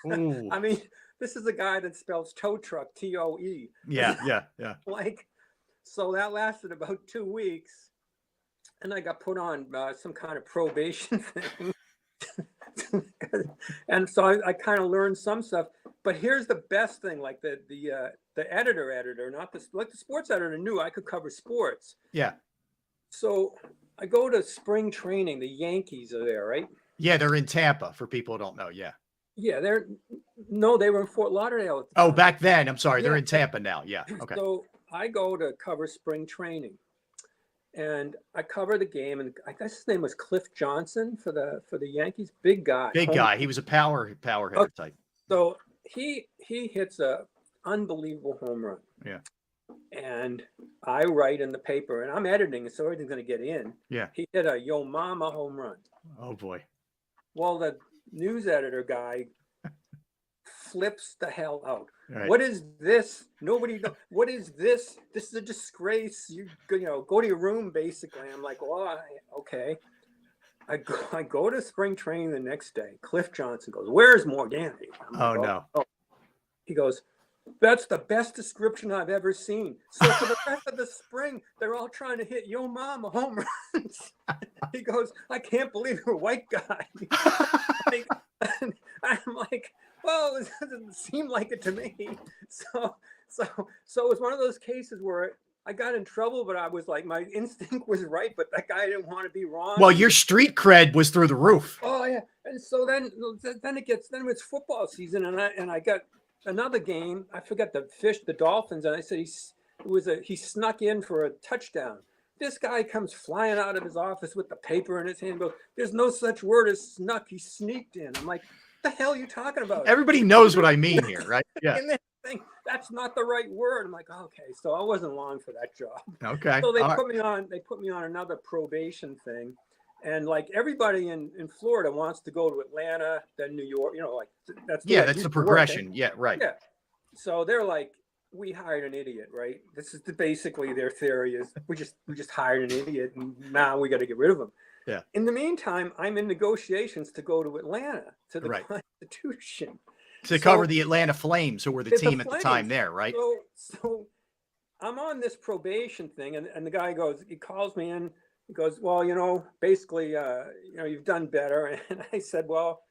I mean, this is a guy that spells tow truck, TOE.
Yeah.
Like, so that lasted about 2 weeks. And I got put on some kind of probation thing. And so I kind of learned some stuff. But here's the best thing, like the editor, not the sports editor knew I could cover sports.
Yeah.
So I go to spring training. The Yankees are there, right?
Yeah, they're in Tampa for people who don't know. Yeah.
Yeah, they were in Fort Lauderdale at the
time.
Oh,
back then. I'm sorry. They're in Tampa now. Yeah. Okay.
So I go to cover spring training. And I cover the game, and I guess his name was Cliff Johnson for the Yankees. Big guy.
Big guy. He was a power hitter type.
So he hits a unbelievable home run.
Yeah.
And I write in the paper, and I'm editing, so everything's going to get in.
Yeah.
He hit a Yo Mama home run.
Oh boy.
Well, the news editor guy flips the hell out.
Right.
What is this? Nobody knows. What is this? This is a disgrace. You go to your room, basically. I'm like, well, okay. I go to spring training the next day. Cliff Johnson goes, where's Morganti?
Oh, no.
He goes, that's the best description I've ever seen. So for the rest of the spring, they're all trying to hit Yo Mama home runs. He goes, I can't believe you're a white guy. I'm like, well, it doesn't seem like it to me. So it was one of those cases where I got in trouble, but I was like, my instinct was right, but that guy didn't want to be wrong.
Well, your street cred was through the roof.
Oh yeah, and so then it's football season, and I got another game. I forgot the Dolphins, and I said he snuck in for a touchdown. This guy comes flying out of his office with the paper in his hand. Goes, there's no such word as snuck. He sneaked in. I'm like, what the hell are you talking about?
Everybody knows what I mean here, right? Yeah.
That's not the right word. I'm like, okay, so I wasn't long for that job.
Okay.
So they put me on another probation thing. And like everybody in Florida wants to go to Atlanta, then New York, that's
the progression. Yeah, right.
Yeah. So they're like, we hired an idiot, right? This is basically their theory is we just hired an idiot and now we got to get rid of him.
Yeah.
In the meantime, I'm in negotiations to go to Atlanta to the Constitution.
To cover the Atlanta Flames, who were the team at the time there, right?
So I'm on this probation thing, and the guy he calls me in, he goes, well, basically, you've done better. And I said, well,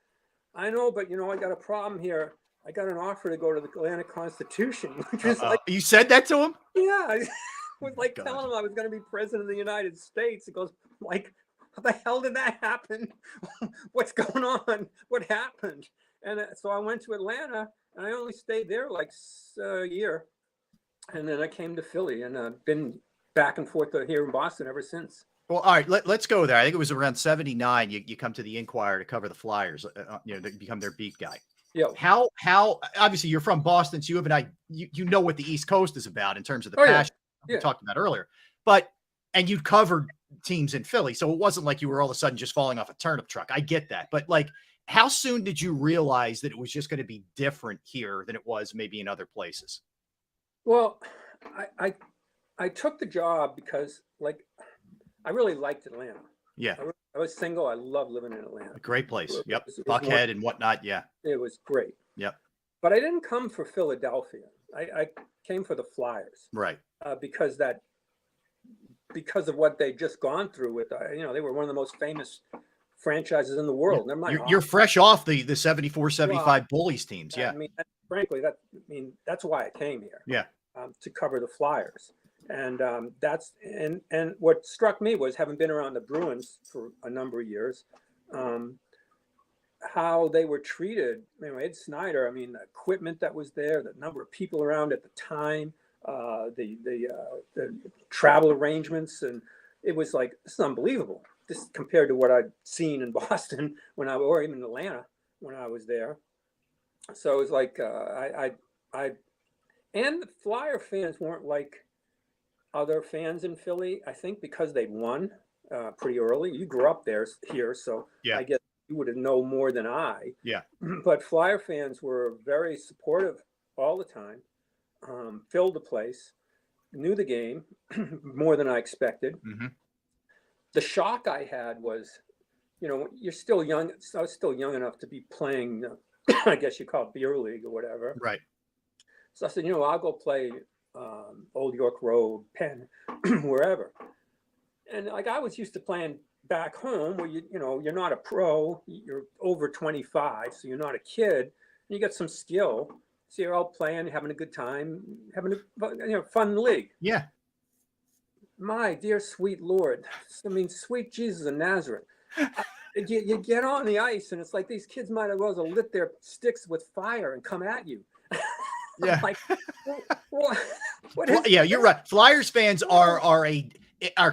I know, but, I got a problem here. I got an offer to go to the Atlanta Constitution, which is like.
You said that to him?
Yeah. I was like telling him I was going to be president of the United States. He goes, like, how the hell did that happen? What's going on? What happened? And so I went to Atlanta, and I only stayed there like a year. And then I came to Philly, and I've been back and forth here in Boston ever since.
Well, all right, let's go there. I think it was around 79. You come to the Inquirer to cover the Flyers, to become their beat guy.
Yeah.
How obviously you're from Boston, so you have you know what the East Coast is about in terms of the passion. we
Yeah.
talked about earlier. And you'd covered teams in Philly, so it wasn't like you were all of a sudden just falling off a turnip truck. I get that. But like, how soon did you realize that it was just going to be different here than it was maybe in other places?
Well, I took the job because like I really liked Atlanta.
Yeah.
I was single. I loved living in Atlanta.
A great place. Yep.
It was
Buckhead and whatnot. Yeah.
It was great.
Yep.
But I didn't come for Philadelphia. I came for the Flyers.
Right.
Because of what they'd just gone through with, they were one of the most famous franchises in the world.
You're fresh off the 74, 75 Bullies teams. Yeah.
I mean, frankly, that's why I came here.
Yeah.
To cover the Flyers. And and what struck me was, having been around the Bruins for a number of years, how they were treated. Ed Snyder, the equipment that was there, the number of people around at the time, the travel arrangements, and it was like, this is unbelievable. This compared to what I'd seen in Boston or even Atlanta when I was there. So it was like and the Flyer fans weren't like other fans in Philly, I think, because they'd won pretty early. You grew up here, so yeah. I guess you would have known more than I.
Yeah.
But Flyer fans were very supportive all the time, filled the place, knew the game more than I expected.
Mm-hmm.
The shock I had was, you're still young. I was still young enough to be playing, I guess you call it beer league or whatever.
Right.
So I said, I'll go play Old York Road, Penn, wherever. And like, I was used to playing back home where you're not a pro, you're over 25, so you're not a kid, and you got some skill. So you're all playing, having a good time, having a fun league.
Yeah.
My dear sweet Lord, sweet Jesus of Nazareth. You get on the ice, and it's like these kids might as well lit their sticks with fire and come at you.
Yeah.
Like, what is
yeah, you're right. Flyers fans are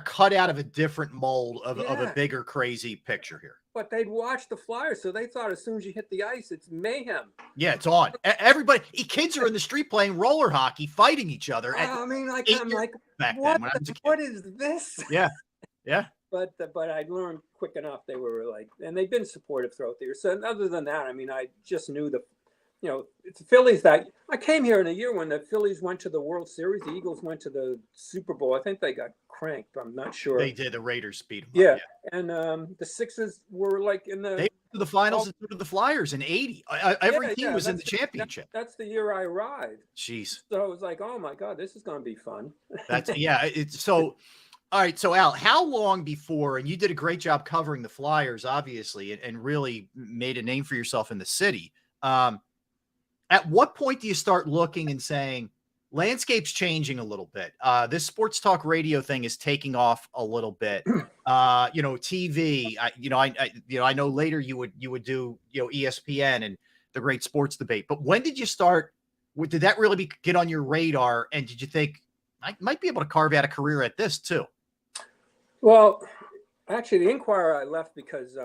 cut out of a different mold of a bigger, crazy picture here.
But they'd watch the Flyers, so they thought as soon as you hit the ice, it's mayhem.
Yeah, it's on. Everybody, kids are in the street playing roller hockey, fighting each other.
I'm like, what is this?
Yeah, yeah.
But I learned quick enough they were like, and they've been supportive throughout the year. So other than that, I just knew it's the Phillies that I came here in a year when the Phillies went to the World Series. The Eagles went to the Super Bowl. I think they got cranked. I'm not sure.
They did. The Raiders beat them.
Yeah. And the Sixers were like they
went to the finals and to the Flyers in '80. Every team was in the championship.
That's the year I arrived.
Jeez.
So it was like, oh my God, this is going to be fun.
It's so. All right, so Al, how long before, and you did a great job covering the Flyers, obviously, and really made a name for yourself in the city. At what point do you start looking and saying, landscape's changing a little bit? This sports talk radio thing is taking off a little bit. TV. I know later you would do ESPN and the great sports debate. But when did you start? Did that really get on your radar? And did you think I might be able to carve out a career at this too? Well,
actually, the Inquirer I left because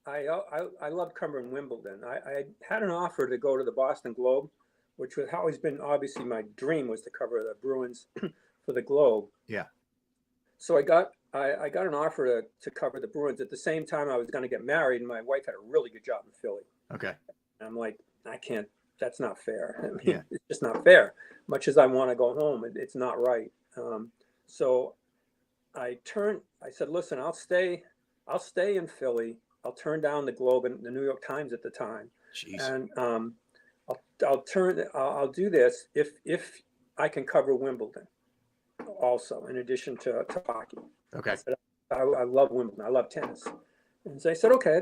I loved covering Wimbledon. I had an offer to go to the Boston Globe, which has always been obviously my dream, was to cover the Bruins for the Globe.
Yeah. So
I got an offer to cover the Bruins. At the same time, I was going to get married, and my wife had a really good job in Philly.
Okay.
And I'm like, I can't. That's not fair. It's just not fair. Much as I want to go home, it's not right. So I said, listen, I'll stay in Philly. I'll turn down the Globe and the New York Times at the time.
Jeez.
And I'll do this if I can cover Wimbledon also, in addition to hockey.
Okay.
I love Wimbledon. I love tennis. And so I said, okay,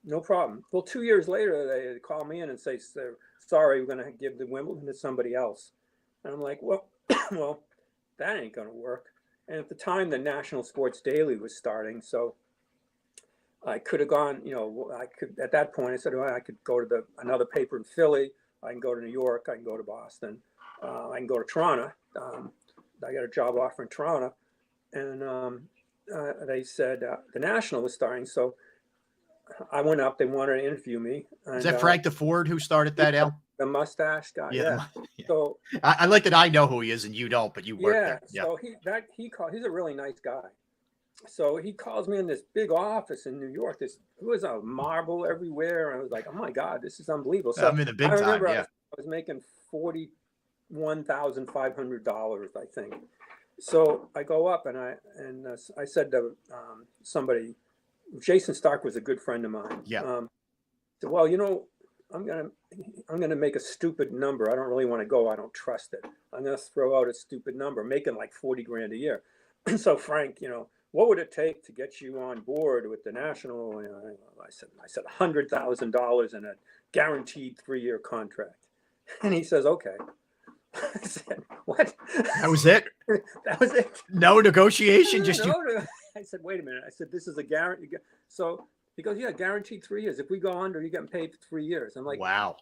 no problem. Well, 2 years later, they call me in and say, sorry, we're going to give the Wimbledon to somebody else. And I'm like, well, that ain't going to work. And at the time, the National Sports Daily was starting. So I could have gone, at that point, I said, well, I could go to another paper in Philly. I can go to New York. I can go to Boston. I can go to Toronto. I got a job offer in Toronto. And they said the National was starting. So I went up. They wanted to interview me. And,
is that Frank DeFord who started that, Al?
the mustache guy.
Yeah.
Yeah.
Yeah.
So
I like that I know who he is and you don't, but you work
yeah.
there. Yeah.
So he's a really nice guy. So he calls me in this big office in New York. It was a marble everywhere. And I was like, oh my God, this is unbelievable. So
I'm in the big
I
time.
remember
Yeah.
I was making $41,500, I think. So I go up and I said to somebody, Jason Stark was a good friend of mine.
Yeah.
So, well, I'm gonna make a stupid number. I don't really want to go. I don't trust it. I'm gonna throw out a stupid number, making like 40 grand a year. So Frank, what would it take to get you on board with the National? I said $100,000 and a guaranteed 3-year contract. And he says, okay. I said, what?
That was it?
That was it.
No negotiation, just you.
I said, wait a minute. I said, this is a guarantee. So he goes, yeah, guaranteed 3 years. If we go under, you're getting paid for 3 years. I'm like,
Wow.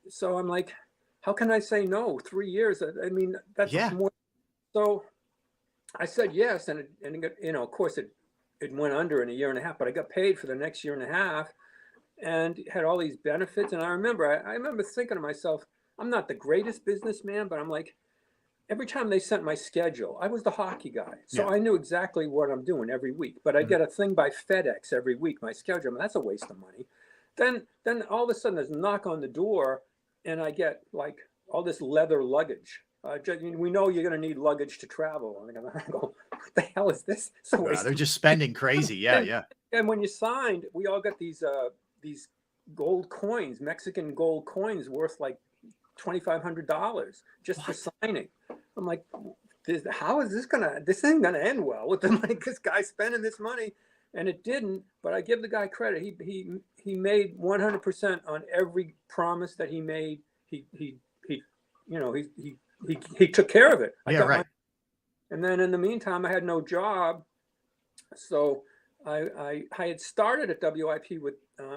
So I'm like, how can I say no? 3 years. I mean, that's more. So I said yes, and of course it went under in a year and a half, but I got paid for the next year and a half, and had all these benefits. And I remember thinking to myself, I'm not the greatest businessman, but I'm like, every time they sent my schedule, I was the hockey guy, so I knew exactly what I'm doing every week. But I get a thing by FedEx every week, my schedule. I mean, that's a waste of money. Then all of a sudden there's a knock on the door, and I get like all this leather luggage. We know you're going to need luggage to travel. And I go, what the hell is this? So
they're just spending crazy. Yeah.
And when you signed, we all got these gold coins, Mexican gold coins worth like $2,500 just for signing. I'm like, how is this thing gonna end well with the money? This guy spending this money, and it didn't. But I give the guy credit. He made 100% on every promise that he made. He took care of it. And then in the meantime, I had no job, so I had started at WIP with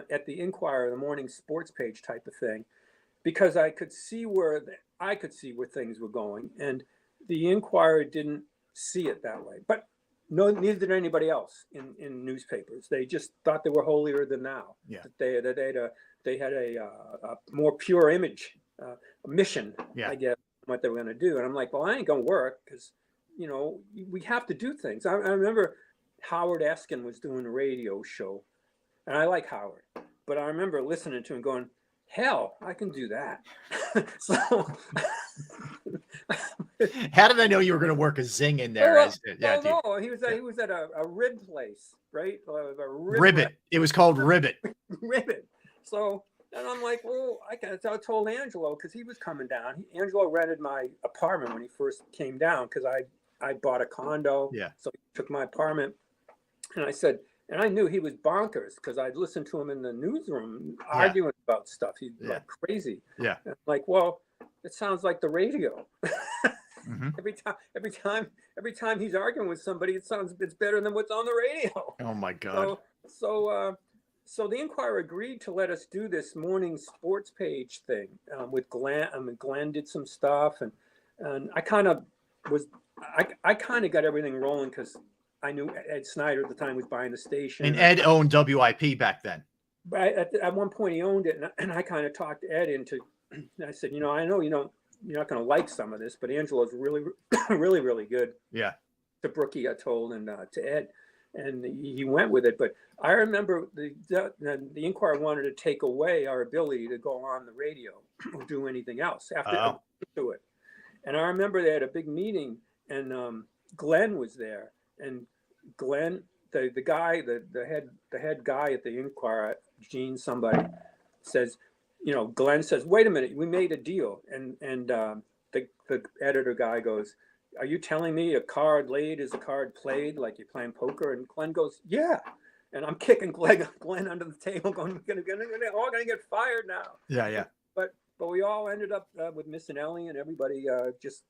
at the Inquirer, the morning sports page type of thing, because I could see where things were going, and the Inquirer didn't see it that way. But neither did anybody else in newspapers. They just thought they were holier than thou.
Yeah.
That they had a more pure image, mission.
Yeah.
I guess what they were going to do, and I'm like, well, I ain't gonna work because we have to do things. I remember Howard Eskin was doing a radio show, and I like Howard, but I remember listening to him going, hell, I can do that. So
how did I know you were going to work a zing in there?
No, he was at a rib place, right? A
Ribbit. It was called Ribbit.
Ribbit. So, and I'm like, well, I told Angelo, because he was coming down. Angelo rented my apartment when he first came down, because I bought a condo.
Yeah. So
he took my apartment, and I said, and I knew he was bonkers because I'd listened to him in the newsroom arguing about stuff. He's like crazy.
Yeah.
And I'm like, well, it sounds like the radio.
Mm-hmm.
Every time he's arguing with somebody, it's better than what's on the radio.
Oh my God.
So the Inquirer agreed to let us do this morning sports page thing with Glenn. I mean, Glenn did some stuff, and I kind of got everything rolling because I knew Ed Snyder at the time was buying the station.
And Ed owned WIP back then.
But at one point he owned it, and I kind of talked Ed into. I said, I know you're not going to like some of this, but Angelo's really, really, really good.
Yeah.
To Brookie, I told, and to Ed, and he went with it. But I remember the Inquirer wanted to take away our ability to go on the radio or do anything else after do it. And I remember they had a big meeting, and Glenn was there, and Glenn, the guy, the head guy at the Inquirer, Gene somebody, says, Glenn says, wait a minute, we made a deal. And the editor guy goes, are you telling me a card laid is a card played, like you're playing poker? And Glenn goes, yeah. And I'm kicking Glenn under the table going, we're all going to get fired now.
Yeah.
But we all ended up with Miss and Ellie and everybody just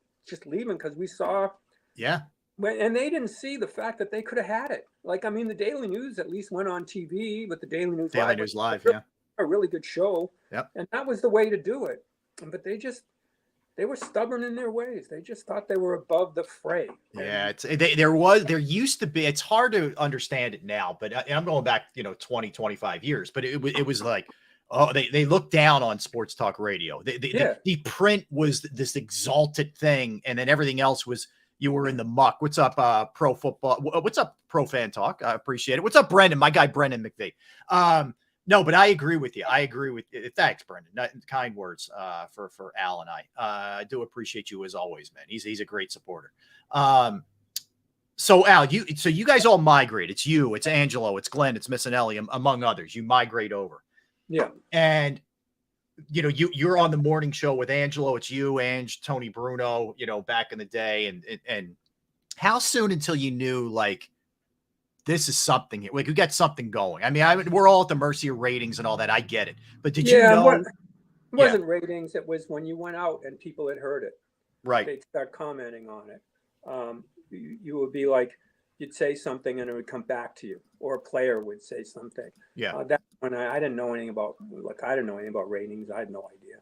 leaving because we saw. Yeah. And they didn't see the fact that they could have had it. Like, I mean, the Daily News at least went on TV with the Daily News Live.
Yeah.
A really good show.
Yep.
And that was the way to do it. But they were stubborn in their ways. They just thought they were above the fray.
Yeah. There used to be, it's hard to understand it now, but I'm going back, 20, 25 years, but it was like, Oh, they looked down on sports talk radio.
Yeah.
The print was this exalted thing, and then everything else was you were in the muck. What's up, pro football? What's up, pro fan talk? I appreciate it. What's up, Brendan? My guy, Brendan McVeigh. No, but I agree with you. I agree with you. Thanks, Brendan. Kind words for Al and I. I do appreciate you as always, man. He's a great supporter. So Al, you guys all migrate. It's you, it's Angelo, it's Glenn, it's Missinelli, among others. You migrate over.
Yeah.
And you're on the morning show with Angelo. It's you, Ange, Tony Bruno, back in the day. And how soon until you knew like this is something, like we got something going? I mean, we're all at the mercy of ratings and all that. I get it. But did you know?
It wasn't ratings. It was when you went out and people had heard it.
Right.
They'd start commenting on it. You would be like, you'd say something and it would come back to you, or a player would say something.
Yeah.
That's when I didn't know anything about, ratings. I had no idea.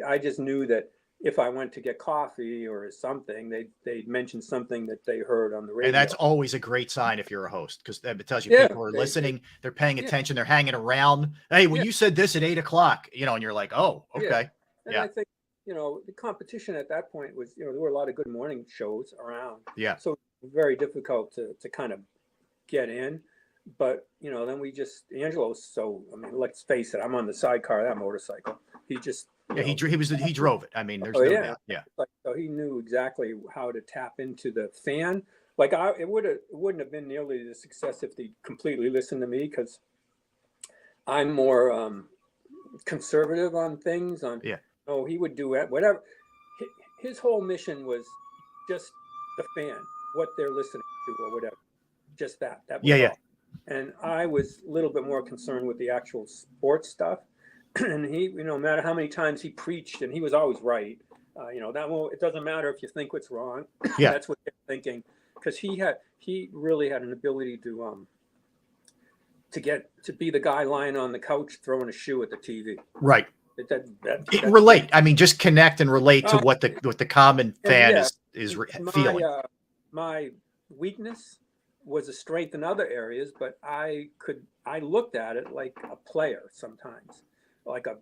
I just knew that if I went to get coffee or something, they'd mention something that they heard on the radio.
And that's always a great sign if you're a host, because it tells you people are listening, they're paying attention, they're hanging around. Hey, when you said this at 8:00, and you're like, oh, okay.
And I think, the competition at that point was, there were a lot of good morning shows around.
Yeah.
So very difficult to kind of get in. But, then Angelo's let's face it, I'm on the sidecar of that motorcycle. He just,
he drove it. I mean, there's no doubt. Yeah.
So he knew exactly how to tap into the fan. Like it wouldn't have been nearly the success if they completely listened to me, because I'm more conservative on things. He would do it, whatever. His whole mission was just the fan, what they're listening to or whatever. Just that. That was all. And I was a little bit more concerned with the actual sports stuff. And he, no matter how many times he preached, and he was always right. It doesn't matter if you think what's wrong.
Yeah.
That's what they're thinking. Because he really had an ability to be the guy lying on the couch throwing a shoe at the TV.
Right. Relate. I mean, just connect and relate to what the common fan is feeling.
My weakness was a strength in other areas, but I looked at it like a player sometimes, like a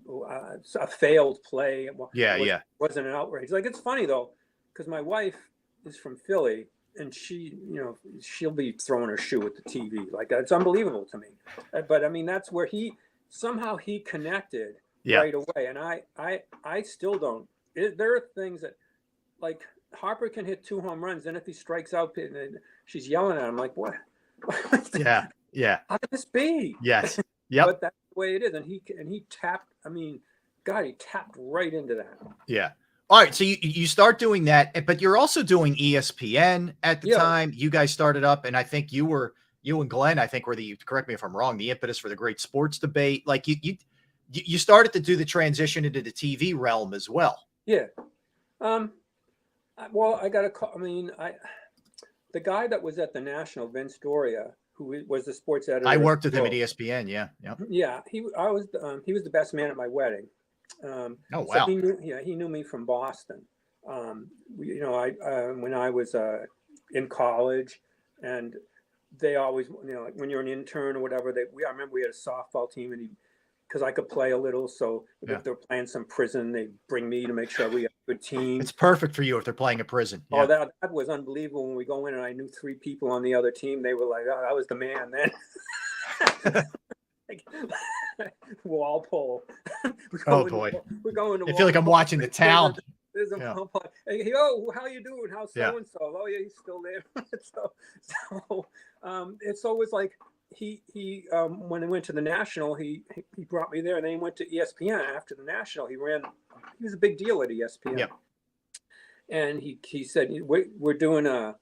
failed play. Wasn't an outrage. Like, it's funny though, because my wife is from Philly, and she'll be throwing her shoe at the TV. Like, it's unbelievable to me. But I mean, that's where he connected. Right away. And I still don't. There are things that, like, Harper can hit 2 home runs, and if he strikes out, she's yelling at him like, what?
Yeah.
How can this be?
Yes. Yep.
But that's the way it is. And he tapped. I mean, God, he tapped right into that.
Yeah. All right. So you start doing that, but you're also doing ESPN at the time. You guys started up, and I think you and Glenn, I think, were correct me if I'm wrong, the impetus for the great sports debate. Like you started to do the transition into the TV realm as well.
Yeah. Well, I got a call. I mean, the guy that was at the National, Vince Doria, who was the sports editor.
I worked with him at ESPN. Yeah.
Yeah. He was the best man at my wedding.
Oh, wow.
So he knew me from Boston. When I was in college, and they always, like when you're an intern or whatever, I remember we had a softball team, and because I could play a little, so if they're playing some prison, they bring me to make sure we have a good team.
It's perfect for you if they're playing a prison.
Yeah. Oh, that was unbelievable when we go in, and I knew 3 people on the other team. They were like, "Oh, I was the man then." Like, Walpole.
Oh boy,
we're going to.
I feel like I'm watching The Town.
There's a hey, how you doing? How's so and so? Oh yeah, he's still there. So it was like he when he went to the National, he brought me there, and then he went to ESPN after the National. He was a big deal at ESPN.
Yep.
And he said, we're doing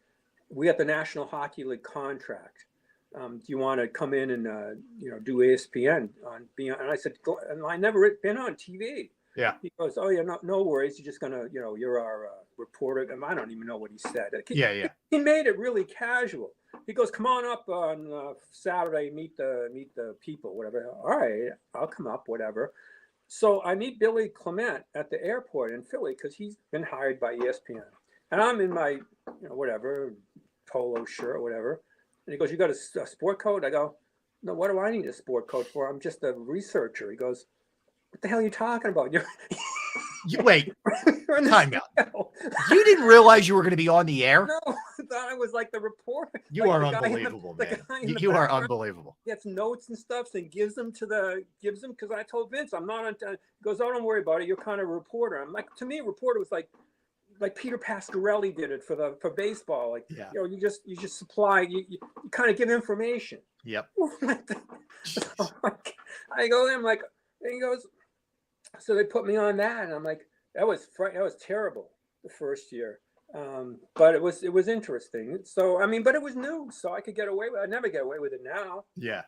we got the National Hockey League contract. Do you want to come in and do ESPN on beyond? And I said, and I never been on TV.
Yeah.
He goes, oh yeah, no worries. You're just gonna, you're our reporter. And I don't even know what he said. He made it really casual. He goes, come on up on Saturday, meet the people, whatever. All right, I'll come up, whatever. So I meet Billy Clement at the airport in Philly, because he's been hired by ESPN, and I'm in my, whatever polo shirt or whatever. And he goes, you got a sport coat? I go, no, what do I need a sport coat for? I'm just a researcher. He goes, what the hell are you talking about?
Wait,
You're in the
time out.
studio."
You didn't realize you were going to be on the air?
No, I thought I was like the reporter.
You
like
are
the guy
unbelievable,
the
man.
guy in the
You are
background
unbelievable.
Gets notes and stuff and gives them because I told Vince I'm not on. He goes, "Oh, don't worry about it. You're kind of a reporter." I'm like, to me, a reporter was like Peter Pasquarelli did it for baseball. Like,
Yeah.
you know, you just supply, you kind of give information.
Yep.
So I go there, I'm like, and he goes, so they put me on that, and I'm like, that was terrible the first year. But it was interesting. So, I mean, but it was new, so I could get away with it. I'd never get away with it now.
Yeah.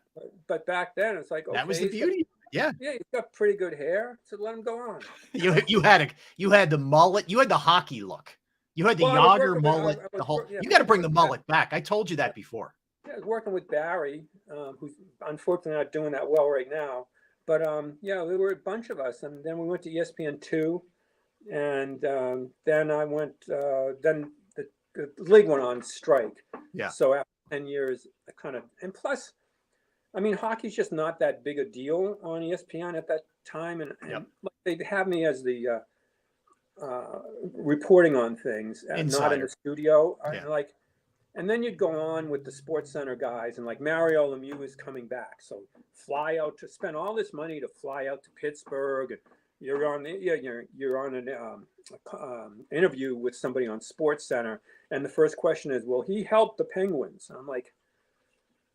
But back then it's like, okay,
That was the beauty. Yeah.
Yeah, he's got pretty good hair, so let him go on.
You had the mullet, you had the hockey look. You had the Yager mullet, the whole. You got to bring the mullet back. I told you that before.
Yeah, I was working with Barry, who's unfortunately not doing that well right now. But yeah, there were a bunch of us, and then we went to ESPN 2, and then I went. Then the league went on strike.
Yeah.
So after 10 years, I kind of, and plus, I mean, hockey's just not that big a deal on ESPN at that time, and they'd have me as the reporting on things, not in the studio.
Yeah.
And then you'd go on with the Sports Center guys, and like Mario Lemieux is coming back, so fly out to spend all this money to fly out to Pittsburgh, and you're on an interview with somebody on Sports Center, and the first question is, "Will he help the Penguins?" And I'm like,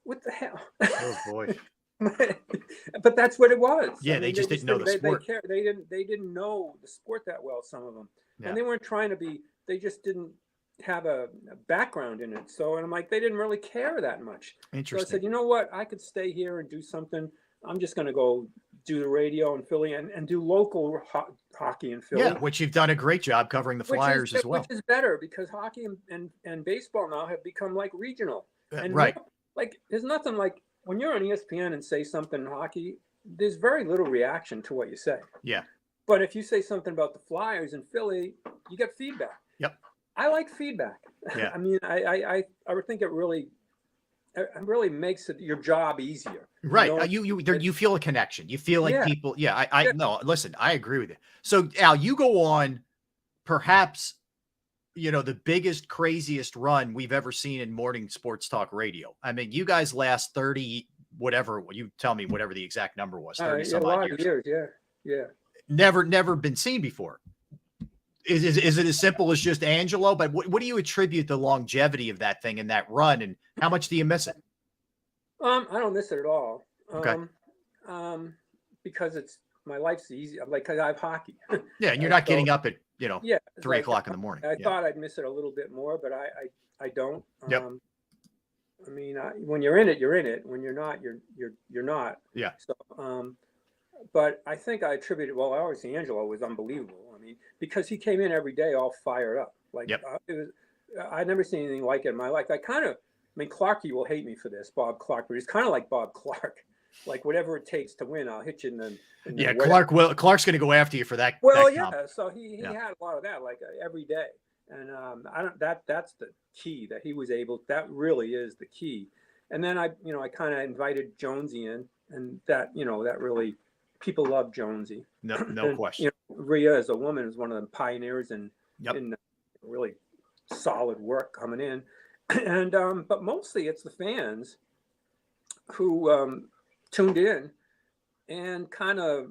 "What the hell?"
Oh boy.
But that's what it was.
Yeah, they just didn't know the sport.
They didn't know the sport that well, some of them, and they weren't trying to be. They just didn't have a background in it. So, and I'm like, they didn't really care that much.
Interesting.
So I said, you know what? I could stay here and do something. I'm just going to go do the radio in Philly and do local hockey in Philly.
Yeah, which you've done a great job covering the Flyers as well.
Which is better because hockey and baseball now have become like regional. And
right.
Like, there's nothing like when you're on ESPN and say something in hockey, there's very little reaction to what you say.
Yeah.
But if you say something about the Flyers in Philly, you get feedback.
Yep.
I like feedback.
Yeah.
I mean, I would think it really makes your job easier.
Right. You feel a connection. You feel like people. Yeah. No, listen, I agree with you. So Al, you go on perhaps, the biggest, craziest run we've ever seen in morning sports talk radio. I mean, you guys last 30, whatever, you tell me whatever the exact number was, 30 some odd years.
Yeah.
Never been seen before. Is it as simple as just Angelo? But what do you attribute the longevity of that thing and that run, and how much do you miss it?
I don't miss it at all.
Okay.
Because my life's easy. Like, cause I have hockey.
Yeah, and you're not getting up at 3 o'clock in the morning.
I thought I'd miss it a little bit more, but I don't.
Yep.
I mean, when you're in it, you're in it. When you're not, you're not.
Yeah.
So, but I think I attributed. Well, obviously Angelo was unbelievable. I mean, because he came in every day all fired up. Like, I'd never seen anything like it in my life. Clarkie will hate me for this, Bob Clark, but he's kind of like Bob Clark. Like, whatever it takes to win, I'll hit you in the
Clark's going to go after you for that.
Well,
that
yeah. So he had a lot of that, like every day, and that's the key that he was able. That really is the key. And then I kind of invited Jonesy in, and that really people love Jonesy.
No question.
Rhea as a woman is one of the pioneers in really solid work coming in, and but mostly it's the fans who tuned in and kind of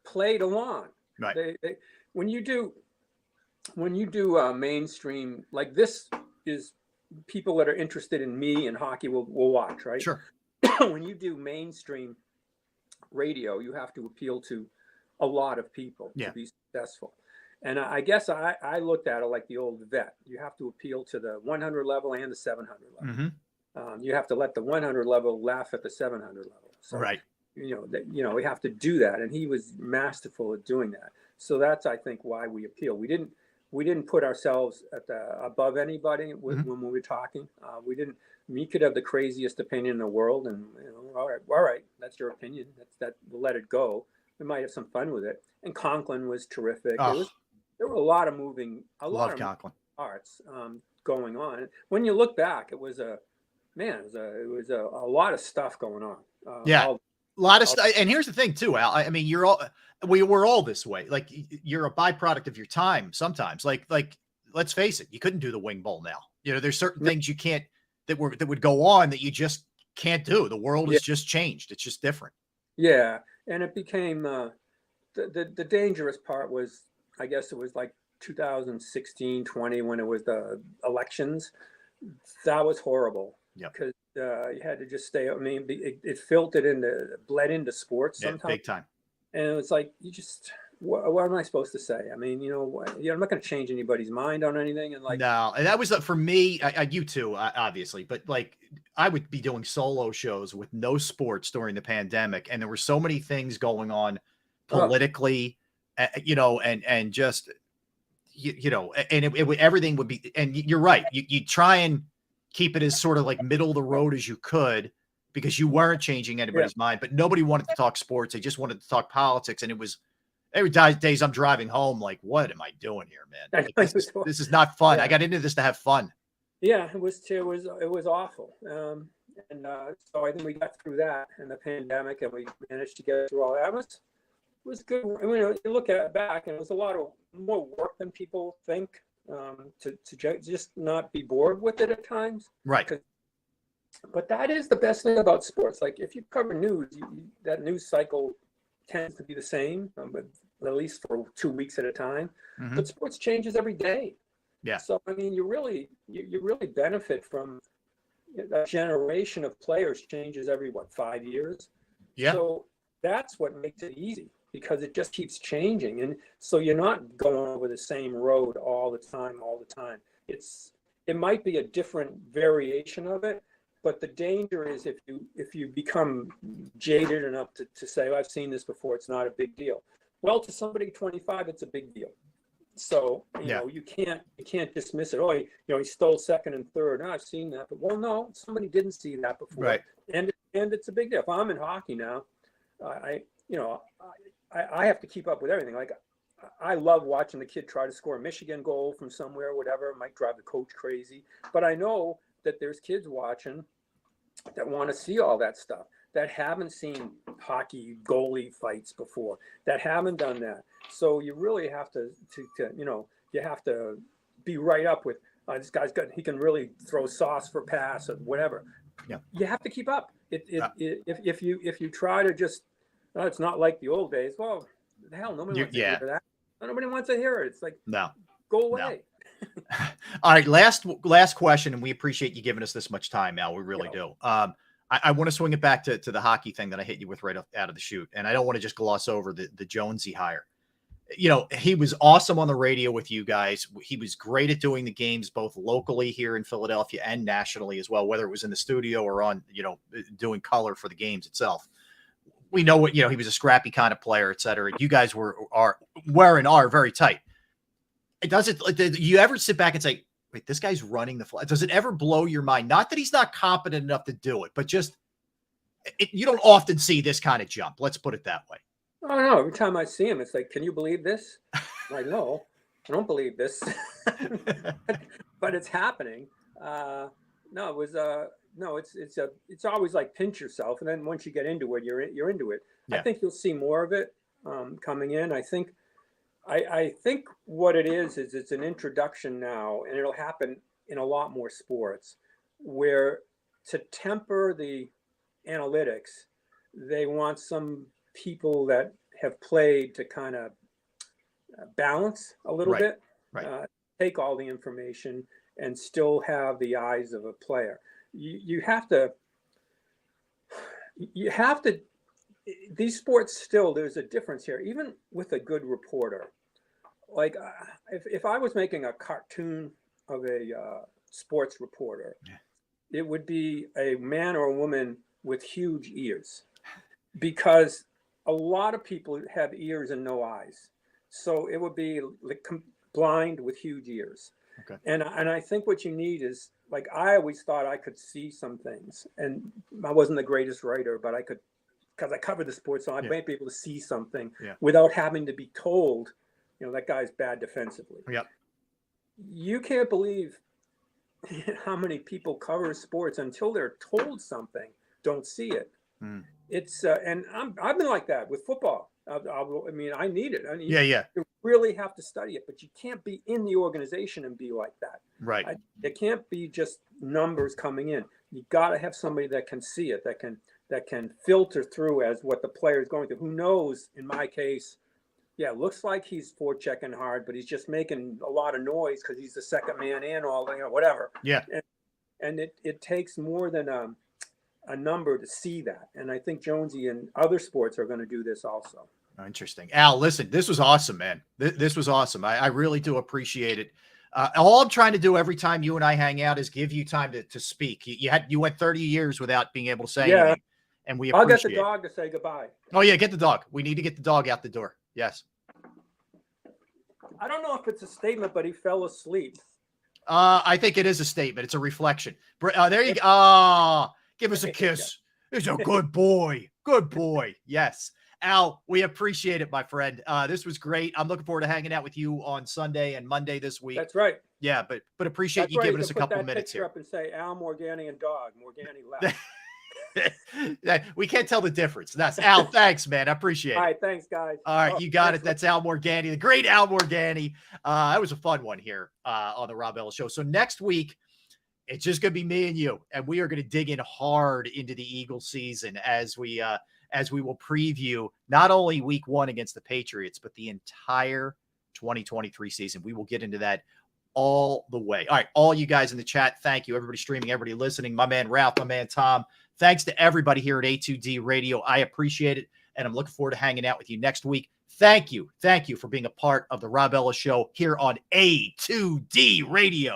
played along.
Right.
When you do mainstream, like, this is people that are interested in me and hockey will watch, right?
Sure.
When you do mainstream radio, you have to appeal to a lot of people to be successful. And I guess I looked at it like the old vet. You have to appeal to the 100 level and the 700 level. Mm-hmm. You have to let the 100 level laugh at the 700 level. So,
right.
We have to do that, and he was masterful at doing that. So that's, I think, why we appeal. We didn't put ourselves above anybody when we were talking. We didn't. You could have the craziest opinion in the world, and all right, that's your opinion. We'll let it go. We might have some fun with it. And Conklin was terrific.
Oh.
There were a lot of moving parts going on. When you look back, it was a lot of stuff going on.
lot of stuff. And here's the thing too, Al. I mean, we're all this way. Like you're a byproduct of your time sometimes. Like let's face it, you couldn't do the wing bowl now. You know, there's certain things you can't that would go on that you just can't do. The world has just changed. It's just different.
Yeah, and it became the dangerous part was, I guess it was like 2016, 20 when it was the elections. That was horrible.
Yeah,
because you had to just stay. I mean, it bled into sports sometimes.
Big time.
And it was like, you just, what am I supposed to say? I mean, I'm not going to change anybody's mind on anything. And like,
no, and that was for me. You too, obviously, but like I would be doing solo shows with no sports during the pandemic, and there were so many things going on politically, and just and everything would be. And you're right. You try and keep it as sort of like middle of the road as you could, because you weren't changing anybody's mind, but nobody wanted to talk sports. They just wanted to talk politics. And it was every days I'm driving home, like, what am I doing here, man? Like, this is not fun. I got into this to have fun.
Yeah, it was awful. So I think we got through that in the pandemic, and we managed to get through all that. It was good. I mean, you look at it back, and it was a lot of more work than people think. To just not be bored with it at times.
Right.
But that is the best thing about sports. Like if you cover news, that news cycle tends to be the same, but at least for 2 weeks at a time. Mm-hmm. But sports changes every day.
Yeah.
So, I mean, you really benefit from a generation of players changes every, 5 years?
Yeah.
So that's what makes it easy, because it just keeps changing. And so you're not going over the same road all the time. It might be a different variation of it, but the danger is if you become jaded enough to say, oh, I've seen this before, it's not a big deal. Well, to somebody 25, it's a big deal. So, you can't dismiss it. Oh, he stole second and third. No, I've seen that. But well, no, somebody didn't see that before.
Right.
And it's a big deal. If I'm in hockey now, I have to keep up with everything. Like I love watching the kid try to score a Michigan goal from somewhere, or whatever. It might drive the coach crazy, but I know that there's kids watching that want to see all that stuff, that haven't seen hockey goalie fights before, that haven't done that. So you really have to you have to be right up with this guy's good. He can really throw sauce for pass or whatever.
Yeah.
You have to keep up. If you try to just, it's not like the old days. Well, the hell, nobody wants to hear that. Nobody wants to hear it. It's like,
no,
go away.
No. All right, last question, and we appreciate you giving us this much time, Al. We really do. I want to swing it back to the hockey thing that I hit you with right out of the chute, and I don't want to just gloss over the Jonesy hire. He was awesome on the radio with you guys. He was great at doing the games both locally here in Philadelphia and nationally as well, whether it was in the studio or on, doing color for the games itself. We know what, he was a scrappy kind of player, et cetera. You guys were and are very tight. Do you ever sit back and say, wait, this guy's running the fly? Does it ever blow your mind? Not that he's not competent enough to do it, but just you don't often see this kind of jump. Let's put it that way.
Oh, no. Every time I see him, it's like, can you believe this? I know. I don't believe this. But it's happening. It's always like pinch yourself. And then once you get into it, you're into it. Yeah. I think you'll see more of it coming in. I think what it is it's an introduction now, and it'll happen in a lot more sports, where to temper the analytics, they want some people that have played to kind of balance a little bit, take all the information and still have the eyes of a player. You have to, these sports still, there's a difference here, even with a good reporter. Like if I was making a cartoon of a sports reporter, it would be a man or a woman with huge ears, because a lot of people have ears and no eyes. So it would be like blind with huge ears. Okay. And I think what you need is, like, I always thought I could see some things, and I wasn't the greatest writer, but I could, because I covered the sports, so I might be able to see something without having to be told, that guy's bad defensively. Yep. You can't believe how many people cover sports until they're told something, don't see it.
Mm.
It's and I've been like that with football. I mean, I need it. I mean,
Yeah.
you really have to study it, but you can't be in the organization and be like that.
Right.
It can't be just numbers coming in. You got to have somebody that can see it, that can filter through as what the player is going through. Who knows? In my case, yeah, it looks like he's forechecking hard, but he's just making a lot of noise because he's the second man in, all whatever.
Yeah.
And it takes more than a number to see that. And I think Jonesy and other sports are going to do this also.
Interesting. Al, listen, this was awesome, man. This was awesome. I really do appreciate it. All I'm trying to do every time you and I hang out is give you time to speak. You went 30 years without being able to say anything, and we appreciate it.
I'll get the dog to say goodbye.
Oh, yeah, get the dog. We need to get the dog out the door. Yes.
I don't know if it's a statement, but he fell asleep.
I think it is a statement. It's a reflection. There you go. Give us a kiss. He's a good boy. Good boy. Yes. Al, we appreciate it, my friend. This was great. I'm looking forward to hanging out with you on Sunday and Monday this week.
That's right.
Yeah, but appreciate you giving us a couple minutes here.
Up and say Al Morganti and dog. Morganti left.
We can't tell the difference. That's Al. Thanks, man. I appreciate it.
All right. Thanks, guys.
All right. You got it. That's Al Morganti, the great Al Morganti. That was a fun one here on the Rob Ellis Show. So next week, it's just going to be me and you, and we are going to dig in hard into the Eagles season as we will preview not only week 1 against the Patriots, but the entire 2023 season. We will get into that all the way. All right. All you guys in the chat, thank you. Everybody streaming, everybody listening, my man Ralph, my man Tom. Thanks to everybody here at A2D Radio. I appreciate it, and I'm looking forward to hanging out with you next week. Thank you. Thank you for being a part of the Rob Ellis Show here on A2D Radio.